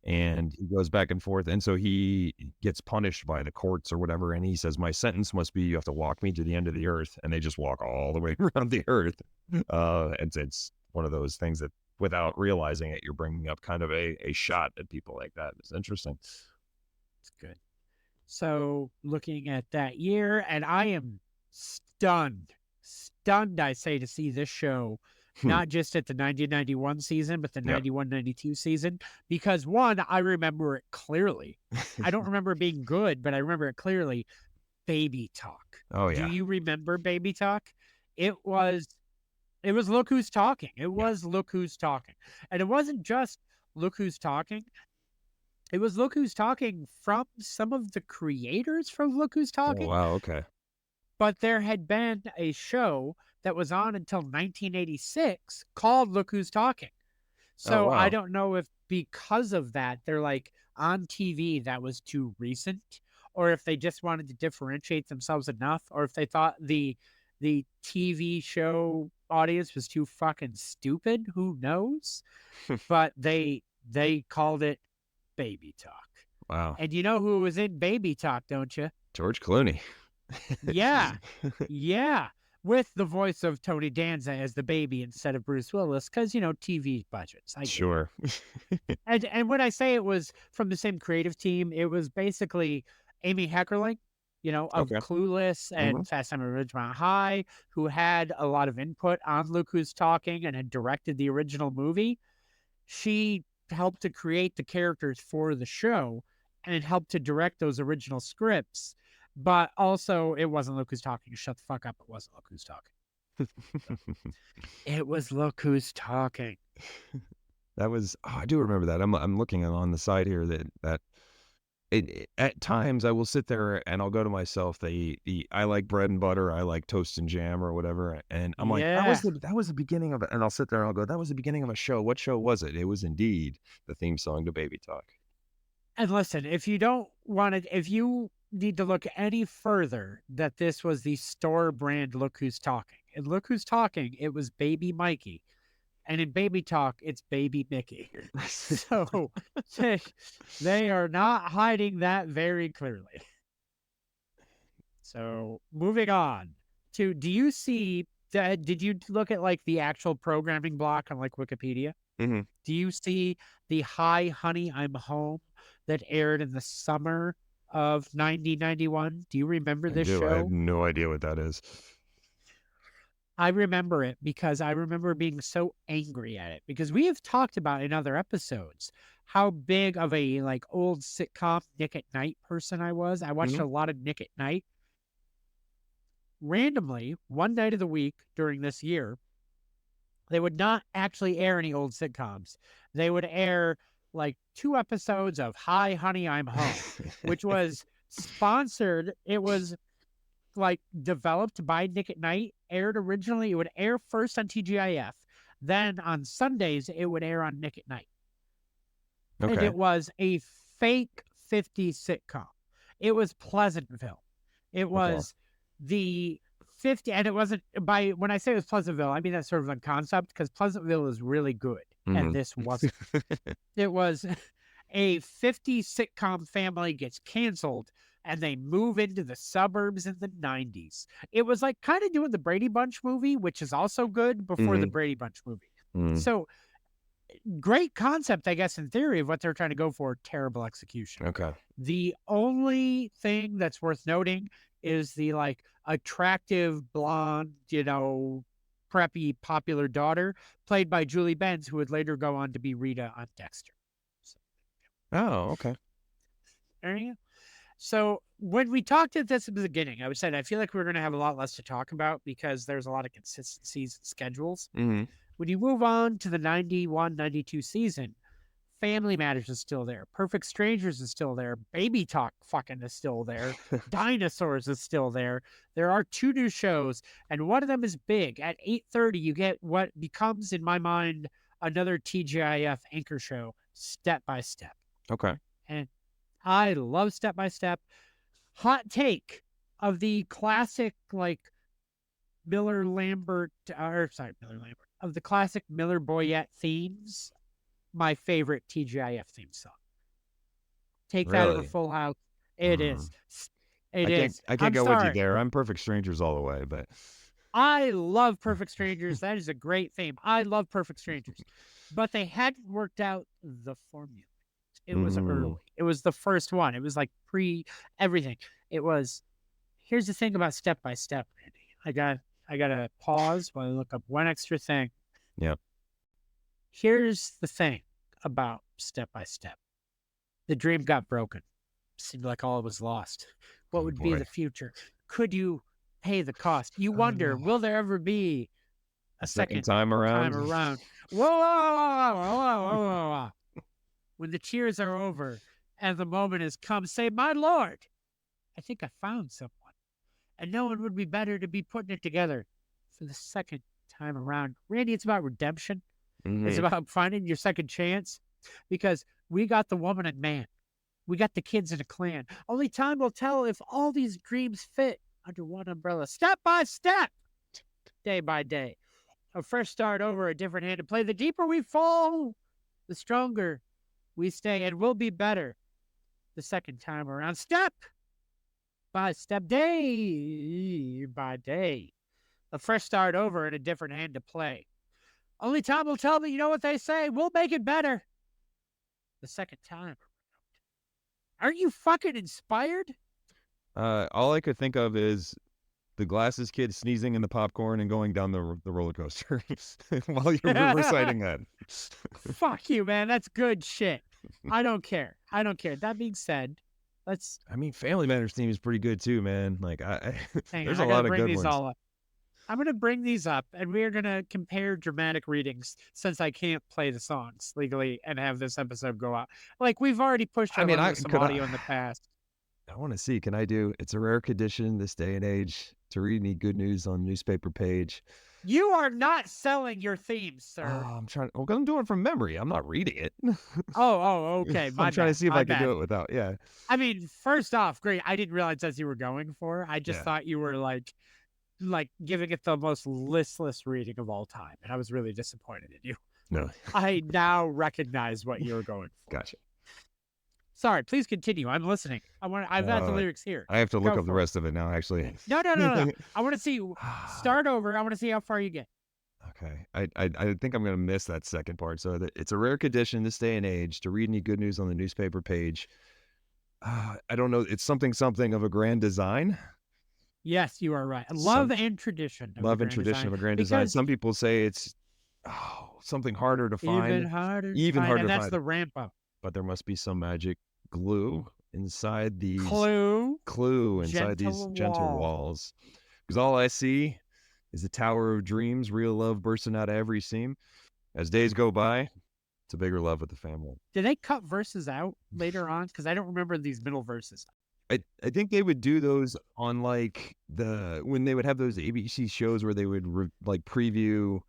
S2: And he goes back and forth. And so he gets punished by the courts or whatever. And he says, my sentence must be, you have to walk me to the end of the earth. And they just walk all the way around the earth. It's one of those things that without realizing it, you're bringing up kind of a shot at people like that. It's interesting.
S1: It's good. So looking at that year, and I am stunned, I say, to see this show, not just at the 1991 season, but the 91-92 season, because one, I remember it clearly. I don't remember it being good, but I remember it clearly. Baby Talk.
S2: Oh,
S1: Do
S2: yeah.
S1: you remember Baby Talk? It was Look Who's Talking. It was Look Who's Talking. And it wasn't just Look Who's Talking. It was Look Who's Talking from some of the creators from Look Who's
S2: Oh,
S1: Talking.
S2: wow. Okay.
S1: But there had been a show that was on until 1986 called Look Who's Talking. So I
S2: wow.
S1: don't know if because of that, they're like on TV that was too recent, or if they just wanted to differentiate themselves enough, or if they thought the TV show audience was too fucking stupid. Who knows? But they called it Baby Talk.
S2: Wow.
S1: And you know who was in Baby Talk, don't you?
S2: George Clooney.
S1: Yeah. Yeah. With the voice of Tony Danza as the baby instead of Bruce Willis, because, you know, TV budgets. I get it.
S2: Sure.
S1: And when I say it was from the same creative team, it was basically Amy Heckerling, you know, of
S2: Okay.
S1: Clueless and Fast Time at Ridgemont High, who had a lot of input on Look Who's Talking and had directed the original movie. She helped to create the characters for the show and helped to direct those original scripts. But also, it wasn't Look Who's Talking. Shut the fuck up. It wasn't Look Who's Talking. It was Look Who's Talking.
S2: That was, I do remember that. I'm looking on the side here that at times I will sit there and I'll go to myself, I like bread and butter, I like toast and jam or whatever. And I'm like,
S1: Yeah.
S2: that was the beginning of it. And I'll sit there and I'll go, that was the beginning of a show. What show was it? It was indeed the theme song to Baby Talk.
S1: And listen, if you need to look any further, that this was the store brand Look Who's Talking. And Look Who's Talking, it was Baby Mikey. And in Baby Talk, it's Baby Mickey. So they are not hiding that very clearly. So moving on to, did you look at like the actual programming block on like Wikipedia?
S2: Mm-hmm.
S1: Do you see the Hi Honey, I'm Home that aired in the summer of 1991? Do you remember this show?
S2: I have no idea what that is.
S1: I remember it because I remember being so angry at it, because we have talked about in other episodes how big of a like old sitcom Nick at Night person I was. I watched a lot of Nick at Night. Randomly, one night of the week during this year, they would not actually air any old sitcoms. They would air like 2 episodes of Hi Honey, I'm Home, which was sponsored. It was like developed by Nick at Night, aired originally. It would air first on TGIF. Then on Sundays, it would air on Nick at Night.
S2: Okay.
S1: And it was a fake 50s sitcom. It was Pleasantville. It was the 50, and it wasn't when I say it was Pleasantville, I mean that sort of a concept, because Pleasantville is really good, and this wasn't. It was a 50s sitcom family gets canceled, and they move into the suburbs in the 90s. It was like kind of doing the Brady Bunch movie, which is also good, before the Brady Bunch movie. So great concept, I guess, in theory of what they're trying to go for. Terrible execution.
S2: Okay.
S1: The only thing that's worth noting is the like attractive blonde, you know, preppy, popular daughter played by Julie Benz, who would later go on to be Rita on Dexter. So,
S2: Oh, okay.
S1: there you go. So when we talked at this at the beginning, I was saying I feel like we're going to have a lot less to talk about because there's a lot of consistencies and schedules.
S2: Mm-hmm.
S1: When you move on to the 91-92 season, Family Matters is still there. Perfect Strangers is still there. Baby Talk fucking is still there. Dinosaurs is still there. There are 2 new shows, and one of them is big. At 8:30, you get what becomes, in my mind, another TGIF anchor show, Step by Step.
S2: Okay.
S1: And I love Step by Step. Hot take of the classic, like, Miller Lambert, of the classic Miller Boyette themes, my favorite TGIF theme song. Take that over
S2: Really?
S1: Full House. It is. It
S2: I
S1: is.
S2: can't
S1: I'm
S2: go with you
S1: sorry.
S2: there. I'm Perfect Strangers all the way, but
S1: I love Perfect Strangers. That is a great theme. I love Perfect Strangers. But they hadn't worked out the formula. It was early. It was the first one. It was like pre everything. It was, here's the thing about Step by Step, Randy. I gotta pause while I look up one extra thing.
S2: Yep.
S1: Here's the thing about Step by Step. The dream got broken. Seemed like all was lost. What
S2: Oh,
S1: would be
S2: boy.
S1: the future? Could you pay the cost? You wonder, will there ever be a second
S2: time around.
S1: time around? Whoa, whoa, whoa, whoa, whoa, whoa, whoa, whoa. When the cheers are over and the moment has come, say, my Lord, I think I found someone. And no one would be better to be putting it together for the second time around. Randy, it's about redemption. It's
S2: Mhm.
S1: about finding your second chance, because we got the woman and man. We got the kids in a clan. Only time will tell if all these dreams fit under one umbrella, step by step, day by day. A fresh start over, a different hand to play. The deeper we fall, the stronger we stay, and we'll be better the second time around. Step by step, day by day. A fresh start over and a different hand to play. Only time will tell me, you know what they say, we'll make it better the second time around. Aren't you fucking inspired?
S2: All I could think of is the glasses kid sneezing in the popcorn and going down the roller coaster while you're reciting that.
S1: Fuck you, man. That's good shit. I don't care. That being said, let's
S2: I mean, Family Matters theme is pretty good too, man. Like
S1: hang
S2: there's
S1: on.
S2: a
S1: I gotta
S2: lot of
S1: bring
S2: good
S1: these
S2: ones.
S1: all up. I'm gonna bring these up, and we're gonna compare dramatic readings, since I can't play the songs legally and have this episode go out. Like, we've already pushed our
S2: I mean,
S1: limit with some audio in the past.
S2: I want to see. Can I do? It's a rare condition this day and age to read any good news on newspaper page.
S1: You are not selling your themes, sir.
S2: I'm trying. Well, I'm doing it from memory. I'm not reading it.
S1: Okay.
S2: I'm trying to see if
S1: my
S2: I can
S1: bad.
S2: do it without. Yeah.
S1: I mean, first off, great. I didn't realize that's what you were going for. I just
S2: Yeah.
S1: thought you were like giving it the most listless reading of all time, and I was really disappointed in you.
S2: No.
S1: I now recognize what you were going for.
S2: Gotcha.
S1: Sorry, please continue. I'm listening. I've got the lyrics here.
S2: I have to look
S1: Go
S2: up the
S1: for it.
S2: rest of it now. Actually.
S1: No. I want to see. Start over. I want to see how far you get.
S2: Okay. I think I'm gonna miss that second part. So it's a rare condition this day and age to read any good news on the newspaper page. I don't know. It's something of a grand design.
S1: Yes, you are right. Love and tradition.
S2: Love and tradition of a grand design. Some people say it's something harder to find.
S1: Even harder.
S2: And
S1: that's the ramp up.
S2: But there must be some magic glue inside these
S1: Clue
S2: inside these gentle walls. Because all I see is the Tower of Dreams, real love bursting out of every seam. As days go by, it's a bigger love with the family.
S1: Did they cut verses out later on? Because I don't remember these middle verses.
S2: I think they would do those on like when they would have those ABC shows where they would preview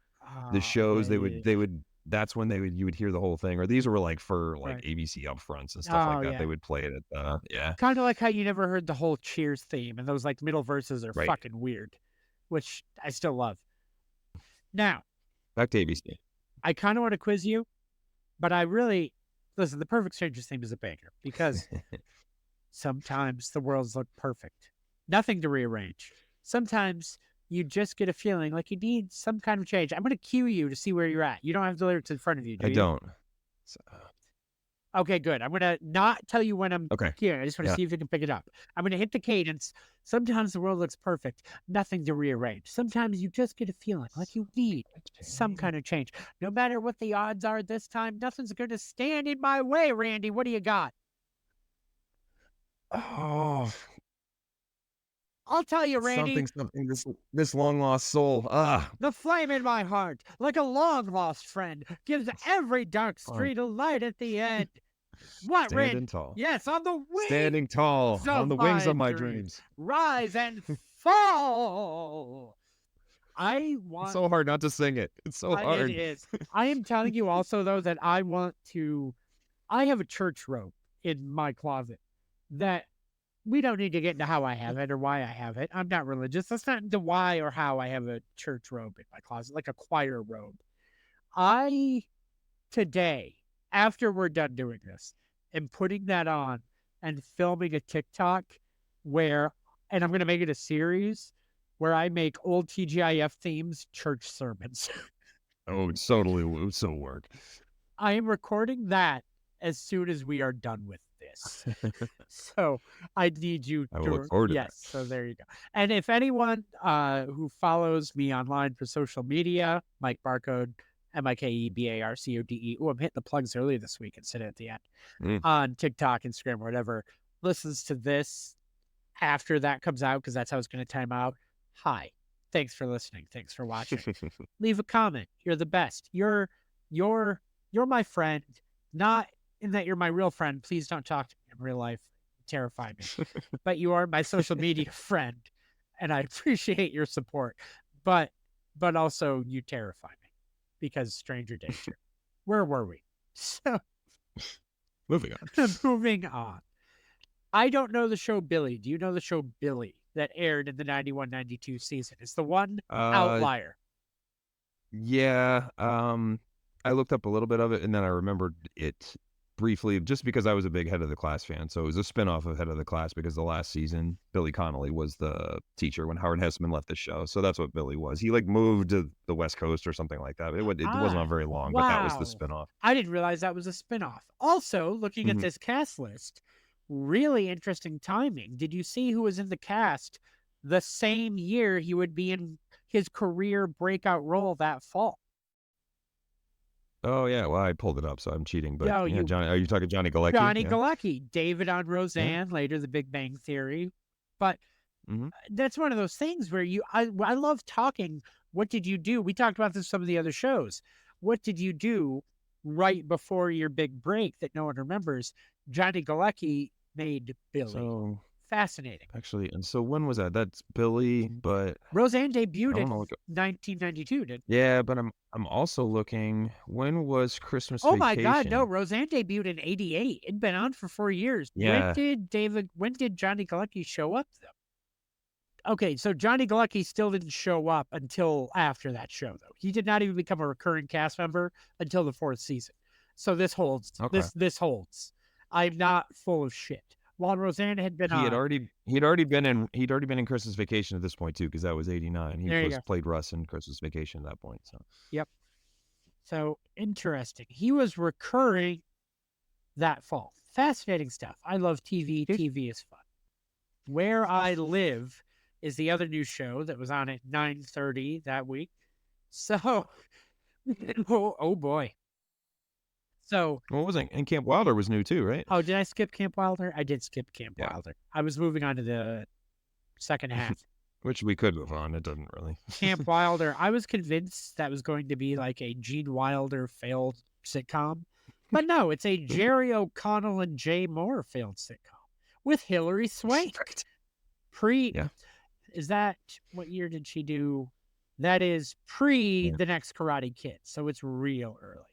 S2: the shows. They would that's when you would hear the whole thing. Or these were like for like ABC upfronts and stuff like that.
S1: Yeah.
S2: They would play it at
S1: kind of like how you never heard the whole Cheers theme, and those like middle verses are
S2: Right.
S1: fucking weird, which I still love. Now,
S2: back to ABC.
S1: I kind of want to quiz you, but I really listen. The Perfect Strangers theme is a banger because sometimes the worlds look perfect, nothing to rearrange. Sometimes you just get a feeling like you need some kind of change. I'm going to cue you to see where you're at. You don't have the lyrics in front of you, do
S2: I
S1: you?
S2: don't. So,
S1: okay, good. I'm going to not tell you when I'm here. I just want to see if you can pick it up. I'm going to hit the cadence. Sometimes the world looks perfect, nothing to rearrange. Sometimes you just get a feeling like you need some kind of change. No matter what the odds are this time, nothing's going to stand in my way, Randy. What do you got?
S2: Oh,
S1: I'll tell you, Randy.
S2: Something. This long lost soul.
S1: The flame in my heart, like a long lost friend, gives every dark street a light at the end. What,
S2: Standing
S1: Randy?
S2: tall.
S1: Yes, on the wings.
S2: Standing tall on the wings of my dreams.
S1: Rise and fall.
S2: It's so hard not to sing it. It's so hard.
S1: It is. I am telling you also, though, that I have a church robe in my closet that we don't need to get into how I have it or why I have it. I'm not religious. That's not the why or how I have a church robe in my closet, like a choir robe. Today, after we're done doing this, am putting that on and filming a TikTok and I'm going to make it a series where I make old TGIF themes church sermons.
S2: Oh, it would so work.
S1: I am recording that as soon as we are done with this. this. So I need you
S2: I will
S1: to,
S2: look forward to
S1: yes.
S2: that.
S1: So there you go. And if anyone who follows me online for social media, Mike Barcode, MikeBarcode. Oh, I'm hitting the plugs early this week instead of at the end.
S2: Mm.
S1: On TikTok, Instagram, whatever, listens to this after that comes out, because that's how it's going to time out. Hi. Thanks for listening. Thanks for watching. Leave a comment. You're the best. You're my friend. Not in that you're my real friend. Please don't talk to me in real life. You terrify me. But you are my social media friend, and I appreciate your support. But also you terrify me because stranger danger. Where were we? So
S2: Moving on.
S1: moving on. I don't know the show Billy. Do you know the show Billy that aired in the 91-92 season? It's the one outlier.
S2: Yeah. I looked up a little bit of it, and then I remembered it briefly, just because I was a big Head of the Class fan. So it was a spinoff of Head of the Class, because the last season, Billy Connolly was the teacher when Howard Hesseman left the show. So that's what Billy was. He moved to the West Coast or something like that. It wasn't on very long, but that was the spinoff.
S1: I didn't realize that was a spinoff. Also, looking at this cast list, really interesting timing. Did you see who was in the cast the same year he would be in his career breakout role that fall?
S2: Oh yeah, well I pulled it up, so I'm cheating. But
S1: No,
S2: Johnny, are you talking Johnny Galecki?
S1: Johnny Galecki, David on Roseanne, later The Big Bang Theory. But that's one of those things where I love talking. What did you do? We talked about this in some of the other shows. What did you do right before your big break that no one remembers? Johnny Galecki made Billy. So fascinating.
S2: Actually, and so when was that? That's Billy, but
S1: Roseanne debuted in 1992, didn't?
S2: Yeah, but I'm also looking. When was Christmas
S1: Oh
S2: Vacation?
S1: my God, no! Roseanne debuted in '88. It'd been on for 4 years.
S2: Yeah.
S1: When did Johnny Galecki show up though? Okay, so Johnny Galecki still didn't show up until after that show, though. He did not even become a recurring cast member until the 4th season. So this holds.
S2: Okay.
S1: This holds. I'm not full of shit. While Roseanne had been
S2: he'd already been in Christmas Vacation at this point too, because that was '89. He played Russ in Christmas Vacation at that point. So
S1: yep. So interesting. He was recurring that fall. Fascinating stuff. I love TV. TV is fun. Where I Live is the other new show that was on at 9:30 that week. So, oh boy. So
S2: what was it? And Camp Wilder was new too, right?
S1: Oh, did I skip Camp Wilder? I did skip Camp Wilder. I was moving on to the second half.
S2: Which we could move on. It doesn't really.
S1: Camp Wilder. I was convinced that was going to be like a Gene Wilder failed sitcom. But no, it's a Jerry O'Connell and Jay Moore failed sitcom with Hilary Swank. Is that, what year did she do? That is The Next Karate Kid. So it's real early.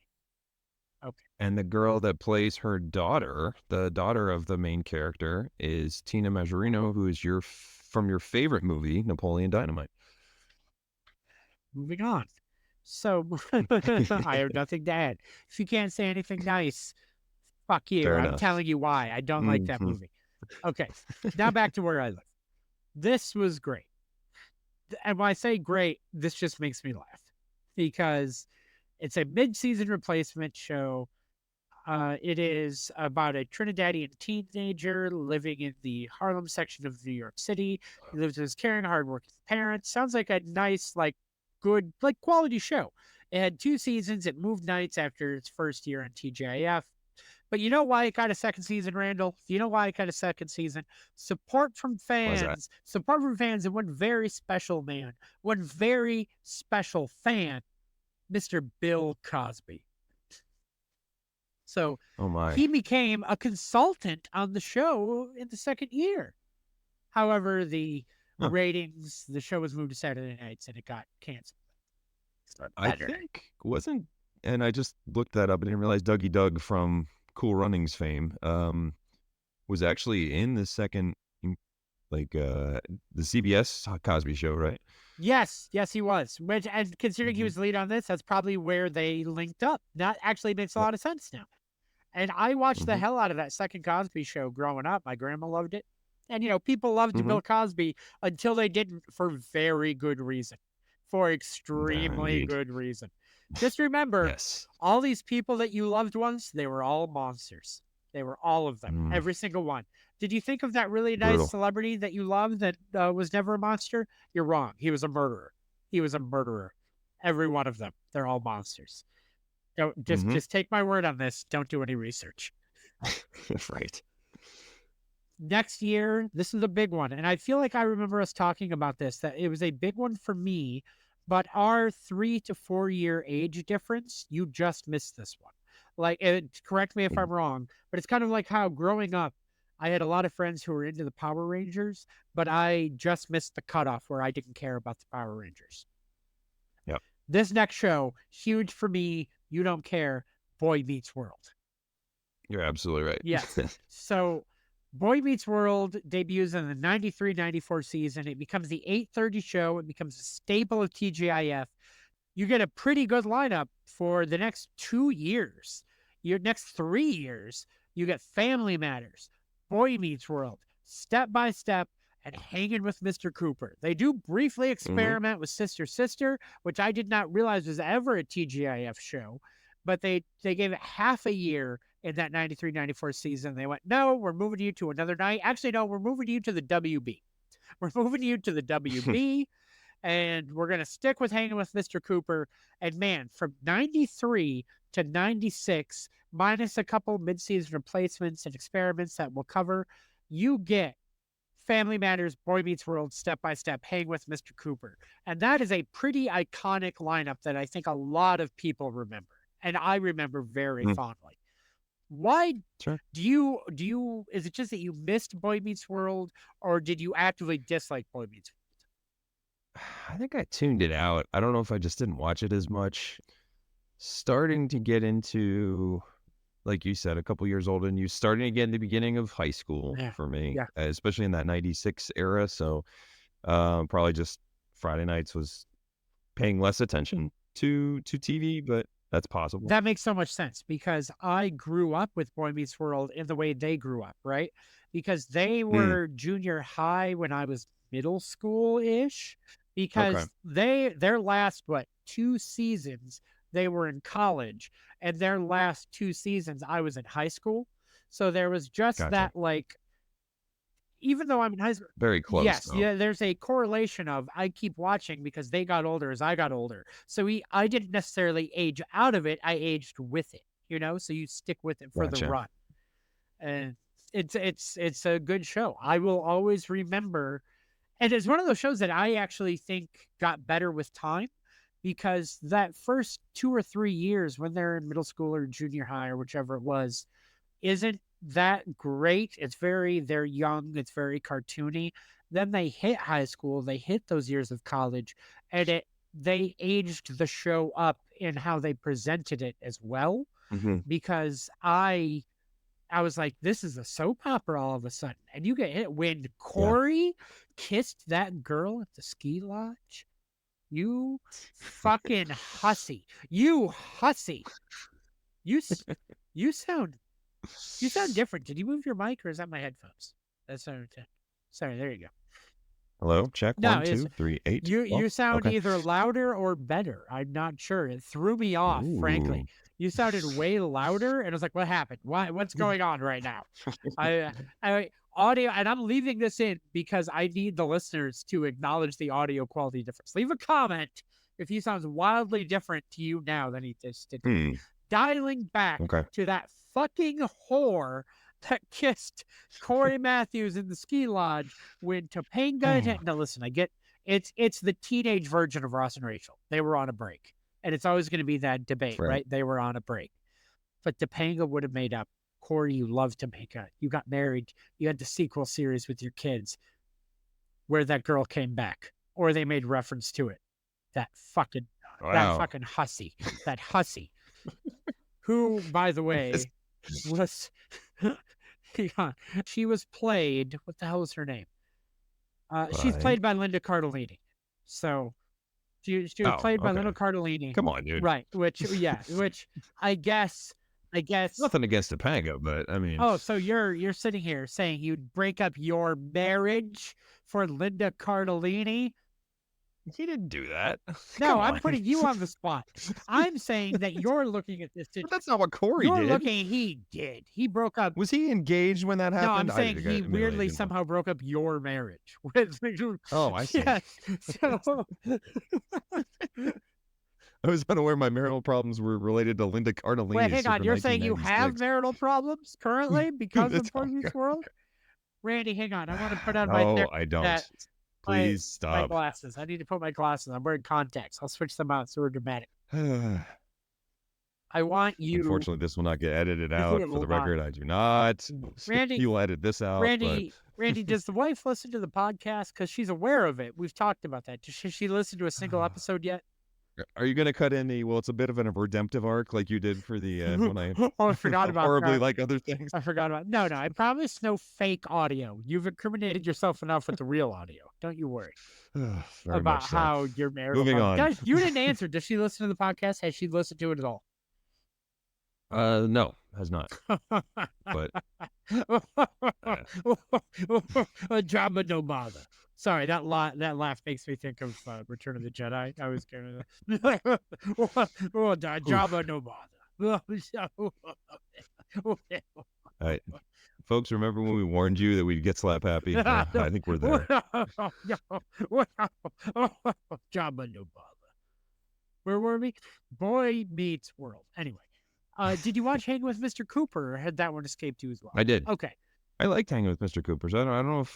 S1: Okay.
S2: And the girl that plays her daughter, the daughter of the main character, is Tina Majorino, who is from your favorite movie, Napoleon Dynamite.
S1: Moving on. So I have nothing to add. If you can't say anything nice, fuck you.
S2: Fair
S1: I'm
S2: enough.
S1: telling you why. I don't like that movie. Okay. Now back to Where I Live. This was great. And when I say great, this just makes me laugh because it's a mid-season replacement show. It is about a Trinidadian teenager living in the Harlem section of New York City. He lives with his caring, hardworking parents. Sounds like a nice, good, quality show. It had 2 seasons. It moved nights after its first year on TGIF. But you know why it got a second season, Randall? Do you know why it got a second season? Support from fans. Support from fans and one very special man. One very special fan. Mr. Bill Cosby. So he became a consultant on the show in the second year. However, the ratings, the show was moved to Saturday nights and it got canceled.
S2: I think and I just looked that up and didn't realize Dougie Doug from Cool Runnings fame was actually in the second, the CBS Cosby Show, right?
S1: Yes, he was. And considering he was the lead on this, that's probably where they linked up. That actually makes a lot of sense now. And I watched the hell out of that second Cosby Show growing up. My grandma loved it. And, people loved Bill Cosby until they didn't for very good reason. For extremely good reason. Just remember, all these people that you loved once, they were all monsters. They were all of them, every single one. Did you think of that really nice
S2: Brutal.
S1: celebrity that you love that was never a monster? You're wrong. He was a murderer. He was a murderer. Every one of them. They're all monsters. Don't just take my word on this. Don't do any research.
S2: Right.
S1: Next year, this is a big one. And I feel like I remember us talking about this, that it was a big one for me, but our 3 to 4 year age difference, you just missed this one. Like, correct me if I'm wrong, but it's kind of like how growing up, I had a lot of friends who were into the Power Rangers, but I just missed the cutoff where I didn't care about the Power Rangers.
S2: Yep.
S1: This next show, huge for me. You don't care. Boy Meets World.
S2: You're absolutely right.
S1: Yes. So Boy Meets World debuts in the 93-94 season. It becomes the 8:30 show. It becomes a staple of TGIF. You get a pretty good lineup for the next 2 years. Your next 3 years, you get Family Matters, Boy Meets World, Step by Step, and Hanging with Mr. Cooper. They do briefly experiment with Sister Sister, which I did not realize was ever a TGIF show, but they gave it half a year in that 93-94 season. They went, no, we're moving you to another night. Actually, no, we're moving you to the WB. We're moving you to the WB, and we're going to stick with Hanging with Mr. Cooper. And man, from 93 to 96, minus a couple mid-season replacements and experiments that we'll cover, you get Family Matters, Boy Meets World, Step by Step, Hang with Mr. Cooper. And that is a pretty iconic lineup that I think a lot of people remember. And I remember very fondly. Why
S2: Sure.
S1: do you, is it just that you missed Boy Meets World, or did you actively dislike Boy Meets World?
S2: I think I tuned it out. I don't know if I just didn't watch it as much. Starting to get into, like you said, a couple years old, and you starting to get in the beginning of high school for me, especially in that 96 era. So probably just Friday nights was paying less attention to TV, but that's possible.
S1: That makes so much sense because I grew up with Boy Meets World in the way they grew up, right? Because they were junior high when I was middle school-ish, because their last, 2 seasons, they were in college, and their last 2 seasons, I was in high school. So there was just that, like, even though I'm in high school.
S2: Very close.
S1: Yes, yeah, there's a correlation of I keep watching because they got older as I got older. So I didn't necessarily age out of it. I aged with it, so you stick with it for the run. And it's a good show. I will always remember. And it's one of those shows that I actually think got better with time, because that first 2 or 3 years when they're in middle school or junior high or whichever it was, isn't that great. They're young, it's very cartoony. Then they hit high school, they hit those years of college, and they aged the show up in how they presented it as well. Because I was like, this is a soap opera all of a sudden. And you get hit when Corey kissed that girl at the ski lodge. You fucking hussy. You hussy. You sound different. Did you move your mic, or is that my headphones? That's sorry, there you go.
S2: Hello, check.
S1: No,
S2: 1, 2, 3, 8.
S1: You sound either louder or better. I'm not sure. It threw me off, frankly. You sounded way louder, and I was like, what happened? What's going on right now? Audio, and I'm leaving this in because I need the listeners to acknowledge the audio quality difference. Leave a comment if he sounds wildly different to you now than he just did. Dialing back to that fucking whore that kissed Corey Matthews in the ski lodge when Topanga. Now listen, I get it's the teenage version of Ross and Rachel. They were on a break, and it's always going to be that debate, right? They were on a break, but Topanga would have made up. Corey, you love Topanga. You got married. You had the sequel series with your kids, where that girl came back, or they made reference to it. That fucking hussy. That hussy. Who, by the way, was she was played. What the hell is her name? She's played by Linda Cardellini. So she was played by Linda Cardellini.
S2: Come on, dude.
S1: Right. Which I guess.
S2: Nothing against Topanga, but I mean.
S1: Oh, so you're sitting here saying you'd break up your marriage for Linda Cardellini?
S2: He didn't do that.
S1: No,
S2: Come
S1: I'm
S2: on.
S1: putting you on the spot. I'm saying that you're looking at this.
S2: But that's not what Corey
S1: You're
S2: did.
S1: looking. He did. He broke up.
S2: Was he engaged when that
S1: No,
S2: happened?
S1: I'm saying he weirdly
S2: didn't
S1: somehow broke up your marriage. With-
S2: Oh, I see.
S1: Yeah. So,
S2: I was unaware my marital problems were related to Linda Cardellini.
S1: wait, hang on. You're saying you have marital problems currently because of Boy Meets World? Randy, hang on. I want to put on my
S2: No, I don't.
S1: that-
S2: Please
S1: my
S2: stop.
S1: glasses. I need to put my glasses. I'm wearing contacts. I'll switch them out so we're dramatic. I want you.
S2: Unfortunately, this will not get edited out.
S1: It
S2: For
S1: will
S2: the
S1: not.
S2: record, I do not.
S1: Randy-
S2: You'll edit this out.
S1: Randy, does the wife listen to the podcast? Because she's aware of it. We've talked about that. Has she listened to a single episode yet?
S2: But are you going to cut in the? Well, it's a bit of a redemptive arc, like you did for the when I
S1: Oh, I forgot about
S2: horribly
S1: that.
S2: like other things.
S1: I forgot about. No, I promise no fake audio. You've incriminated yourself enough with the real audio. Don't you worry
S2: Very
S1: about
S2: much so.
S1: how you're married.
S2: Moving on.
S1: Guys, you didn't answer. Does she listen to the podcast? Has she listened to it at all?
S2: No, has not. But
S1: Drama no bother. Sorry, that laugh makes me think of Return of the Jedi. I was going to drama no bother.
S2: all right, folks, remember when we warned you that we'd get slap happy? I think we're there.
S1: Drama no bother. Where were we? Boy Meets World. Anyway, did you watch Hang with Mr. Cooper, or had that one escaped you as well?
S2: I did.
S1: Okay.
S2: I liked hanging with Mr. Cooper's. I don't know if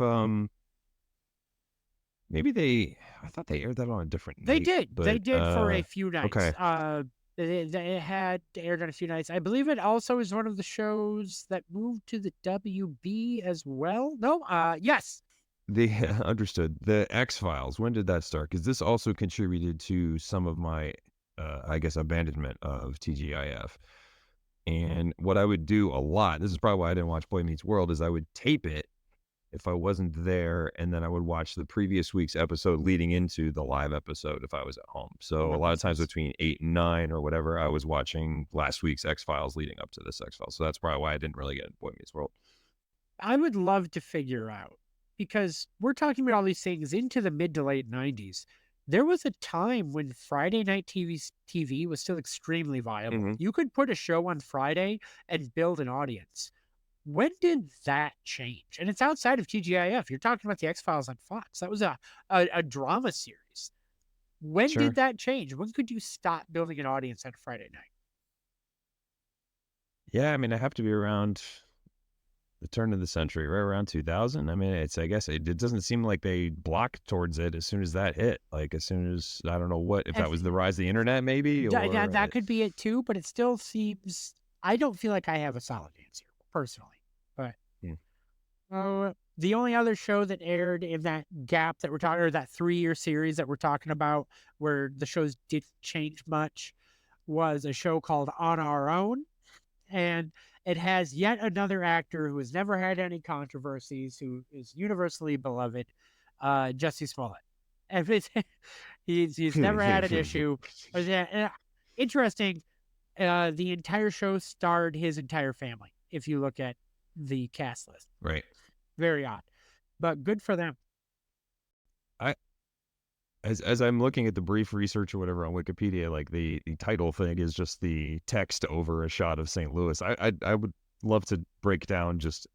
S2: maybe I thought they aired that on a different night.
S1: They did.
S2: But,
S1: They did for a few nights.
S2: okay.
S1: It had aired on a few nights. I believe it also is one of the shows that moved to the WB as well. No, yes.
S2: They understood the X-Files. When did that start? Because this also contributed to some of my, I guess, abandonment of TGIF. And what I would do a lot, this is probably why I didn't watch Boy Meets World, is I would tape it if I wasn't there, and then I would watch the previous week's episode leading into the live episode if I was at home. So a lot of times between 8 and 9 or whatever, I was watching last week's X-Files leading up to this X-Files. So that's probably why I didn't really get into Boy Meets World.
S1: I would love to figure out, because we're talking about all these things into the mid to late 90s. There was a time when Friday night TV was still extremely viable.
S2: Mhm.
S1: You could put a show on Friday and build an audience. When did that change? And it's outside of TGIF. You're talking about the X-Files on Fox. That was a drama series. When
S2: Sure.
S1: did that change? When could you stop building an audience on Friday night?
S2: Yeah, I mean, I have to be around the turn of the century, right around 2000. I mean, I guess it doesn't seem like they blocked towards it as soon as that hit. Like as soon as, I don't know what, if that was the rise of the internet maybe, or
S1: That could be it too, but it still seems, I don't feel like I have a solid answer personally. But the only other show that aired in that gap that we're talking, or that 3-year series that we're talking about, where the shows didn't change much, was a show called On Our Own. And it has yet another actor who has never had any controversies, who is universally beloved, Jussie Smollett. And he's never had an issue. Interesting, the entire show starred his entire family, if you look at the cast list.
S2: Right.
S1: Very odd, but good for them.
S2: As I'm looking at the brief research or whatever on Wikipedia, like the title thing is just the text over a shot of St. Louis. I would love to break down just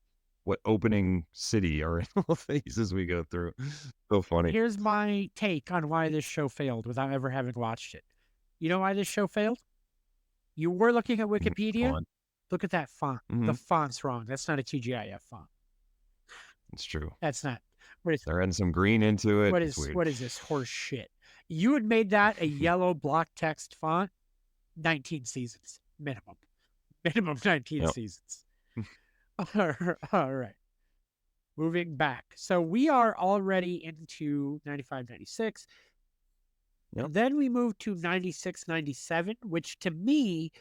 S2: what opening city are in all these as we go through. So funny.
S1: Here's my take on why this show failed without ever having watched it. You know why this show failed? You were looking at Wikipedia.
S2: Font.
S1: Look at that font. The font's wrong. That's not a TGIF font.
S2: It's true.
S1: That's not. What is,
S2: They're adding some green into it.
S1: what
S2: It's
S1: is
S2: weird.
S1: what is this horse shit? You had made that a yellow block text font, 19 seasons minimum. Minimum 19
S2: Yep.
S1: seasons. All right. Moving back. So we are already into 95, 96.
S2: Yep.
S1: Then we move to 96, 97, which to me,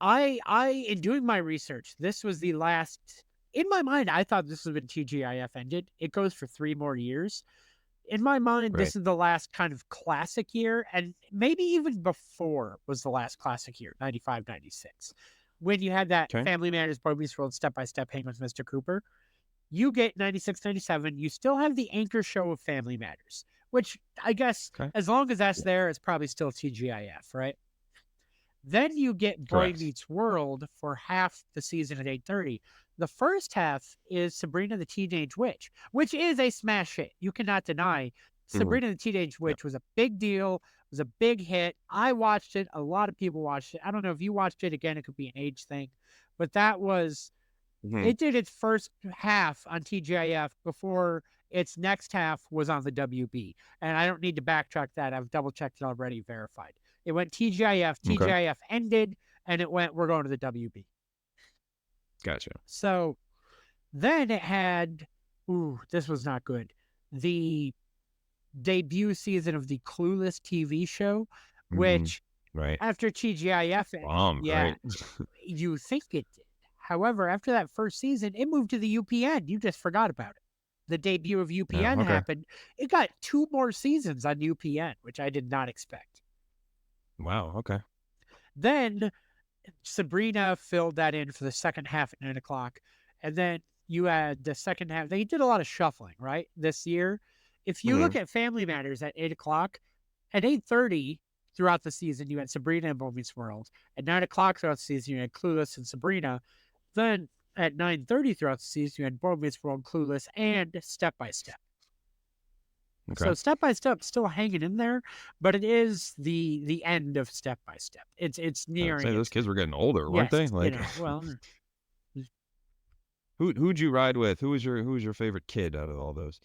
S1: I in doing my research, this was the last, in my mind, I thought this was when TGIF ended. It goes for 3 more years. In my mind, this is the last kind of classic year, and maybe even before was the last classic year, 95, 96. When you had that Family Matters, Boy Meets World, Step by Step, Hang with Mr. Cooper. You get 96, 97. You still have the anchor show of Family Matters, which I guess
S2: Okay.
S1: as long as that's there, it's probably still TGIF, right? Then you get Boy
S2: Correct.
S1: Meets World for half the season at 8:30. The first half is Sabrina the Teenage Witch, which is a smash hit. You cannot deny Sabrina the Teenage Witch was a big deal, was a big hit. I watched it. A lot of people watched it. I don't know if you watched it. Again, it could be an age thing, but that was,
S2: Mhm.
S1: it did its first half on TGIF before its next half was on the WB. And I don't need to backtrack that. I've double checked it already, verified. It went TGIF,
S2: Okay.
S1: TGIF ended, and it went, we're going to the WB.
S2: Gotcha.
S1: So then it had, this was not good. The debut season of the Clueless TV show, which
S2: Right.
S1: after TGIF,
S2: Bomb,
S1: yeah,
S2: right?
S1: you think it did. However, after that first season, it moved to the UPN. You just forgot about it. The debut of UPN
S2: okay.
S1: happened. It got 2 more seasons on UPN, which I did not expect.
S2: Wow, okay.
S1: Then Sabrina filled that in for the second half at 9 o'clock. And then you had the second half. They did a lot of shuffling, right, this year. If you look at Family Matters at 8 o'clock, at 8:30 throughout the season, you had Sabrina and Boy Meets World. At 9 o'clock throughout the season, you had Clueless and Sabrina. Then at 9:30 throughout the season, you had Boy Meets World, Clueless, and Step by Step.
S2: Okay.
S1: So Step by Step still hanging in there, but it is the end of Step by Step. It's
S2: I'd
S1: nearing
S2: say those
S1: its,
S2: kids were getting older, weren't they?
S1: yes,
S2: Like,
S1: well,
S2: who'd you ride with? Who was your favorite kid out of all those?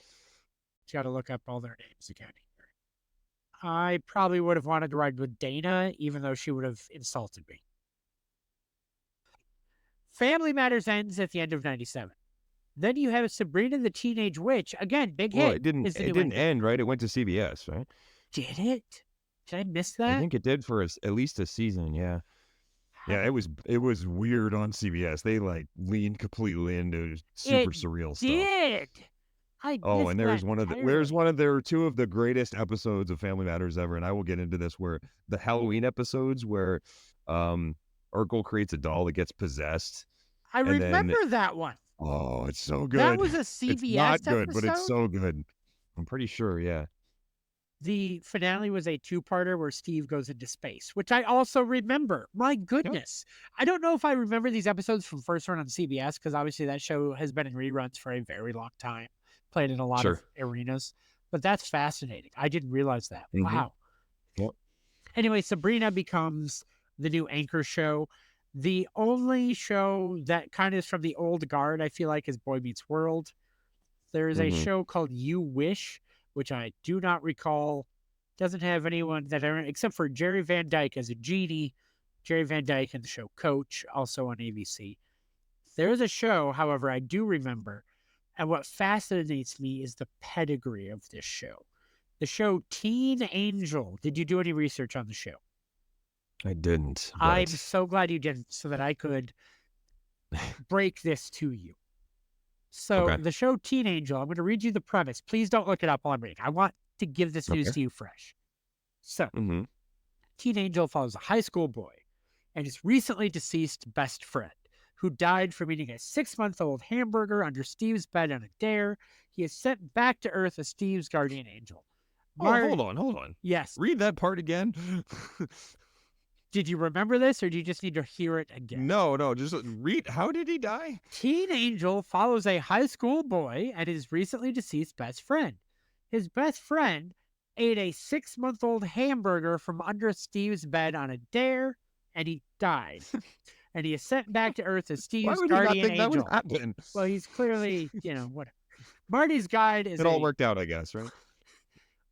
S1: got to look up all their names again here. I probably would have wanted to ride with Dana, even though she would have insulted me. Family Matters ends at the end of 97. Then you have Sabrina the Teenage Witch. Again, big hit.
S2: Well, it didn't
S1: is the
S2: it
S1: new
S2: didn't
S1: ending.
S2: end, right? It went to CBS, right?
S1: Did it? Did I miss
S2: I
S1: that?
S2: think it did for at least a season, yeah.
S6: Yeah, it was weird on CBS. They like leaned completely into super surreal stuff.
S1: Did. I
S6: Oh,
S1: missed
S6: and there's
S1: that
S6: one of the
S1: entirely.
S6: there are two of the greatest episodes of Family Matters ever, and I will get into this, where the Halloween episodes where Urkel creates a doll that gets possessed.
S1: I
S6: and then-
S1: remember that one.
S6: Oh, it's so good.
S1: That was a
S6: It's
S1: CBS
S6: not good, but it's
S1: episode?
S6: so good.
S2: I'm pretty sure, yeah.
S1: The finale was a 2-parter where Steve goes into space, which I also remember. My goodness. I don't know if I remember these episodes from first run on CBS, because obviously that show has been in reruns for a very long time, played in a lot of arenas. But that's fascinating. I didn't realize that. Wow.
S2: Yep.
S1: Anyway, Sabrina becomes the new anchor show. The only show that kind of is from the old guard, I feel like, is Boy Meets World. There is a show called You Wish, which I do not recall. Doesn't have anyone that I, except for Jerry Van Dyke as a genie. Jerry Van Dyke in the show Coach, also on ABC. There is a show, however, I do remember, and what fascinates me is the pedigree of this show. The show Teen Angel. Did you do any research on the show?
S2: I didn't. But...
S1: I'm so glad you didn't, so that I could break this to you. So the show Teen Angel, I'm going to read you the premise. Please don't look it up while I'm reading. I want to give this news to you fresh. So, Teen Angel follows a high school boy and his recently deceased best friend, who died from eating a 6-month-old hamburger under Steve's bed on a dare. He is sent back to Earth as Steve's guardian angel.
S2: hold on.
S1: Yes.
S2: Read that part again.
S1: Did you remember this, or do you just need to hear it again?
S2: No, just read. How did he die?
S1: Teen Angel follows a high school boy and his recently deceased best friend. His best friend ate a 6-month-old hamburger from under Steve's bed on a dare, and he died. And he is sent back to Earth as Steve's guardian angel.
S2: That would happen?
S1: Well, he's clearly, whatever. Marty's guide is
S2: it all worked out, I guess, right?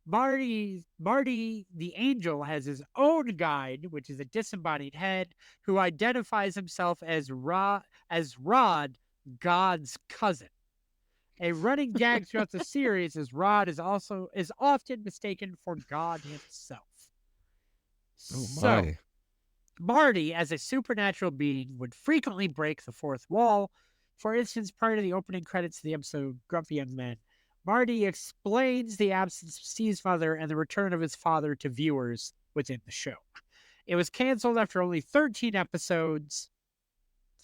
S1: Marty, the angel, has his own guide, which is a disembodied head, who identifies himself as Rod, God's cousin. A running gag throughout the series is Rod is often mistaken for God himself.
S2: Oh
S1: So,
S2: my.
S1: Marty, as a supernatural being, would frequently break the fourth wall. For instance, prior to the opening credits of the episode Grumpy Young Man, Marty explains the absence of Steve's mother and the return of his father to viewers within the show. It was canceled after only 13 episodes.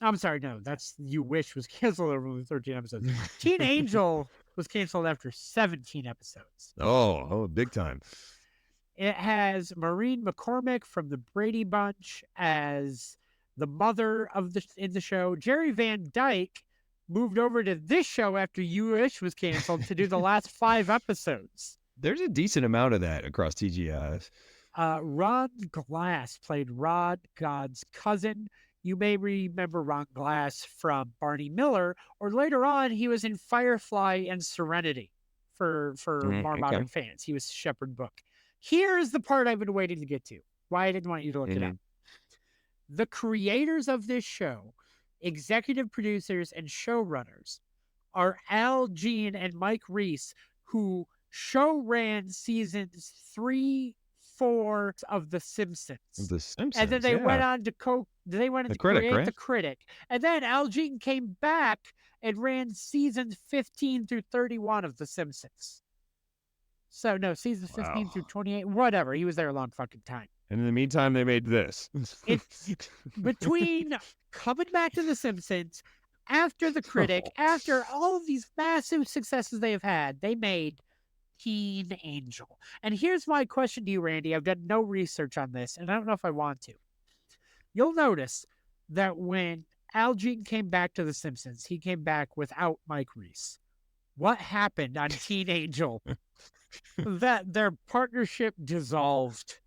S1: I'm sorry, no, that's You Wish was canceled over only 13 episodes. Teen Angel was canceled after 17 episodes.
S6: Oh, big time.
S1: It has Maureen McCormick from the Brady Bunch as the mother of in the show. Jerry Van Dyke moved over to this show after You-ish was canceled to do the last 5 episodes.
S6: There's a decent amount of that across TGIF.
S1: Ron Glass played Rod, God's cousin. You may remember Ron Glass from Barney Miller, or later on, he was in Firefly and Serenity for more modern fans. He was Shepherd Book. Here's the part I've been waiting to get to. Why I didn't want you to look it up. The creators of this show, executive producers and showrunners, are Al Jean and Mike Reiss, who show ran seasons 3, 4 of The Simpsons. And then they went on to create The Critic. And then Al Jean came back and ran seasons 15 through 31 of The Simpsons. So no, seasons 15 through 28, whatever. He was there a long fucking time.
S6: And in the meantime, they made this.
S1: It's between coming back to The Simpsons, after The Critic, after all of these massive successes they have had, they made Teen Angel. And here's my question to you, Randy. I've done no research on this, and I don't know if I want to. You'll notice that when Al Jean came back to The Simpsons, he came back without Mike Reiss. What happened on Teen Angel? That their partnership dissolved.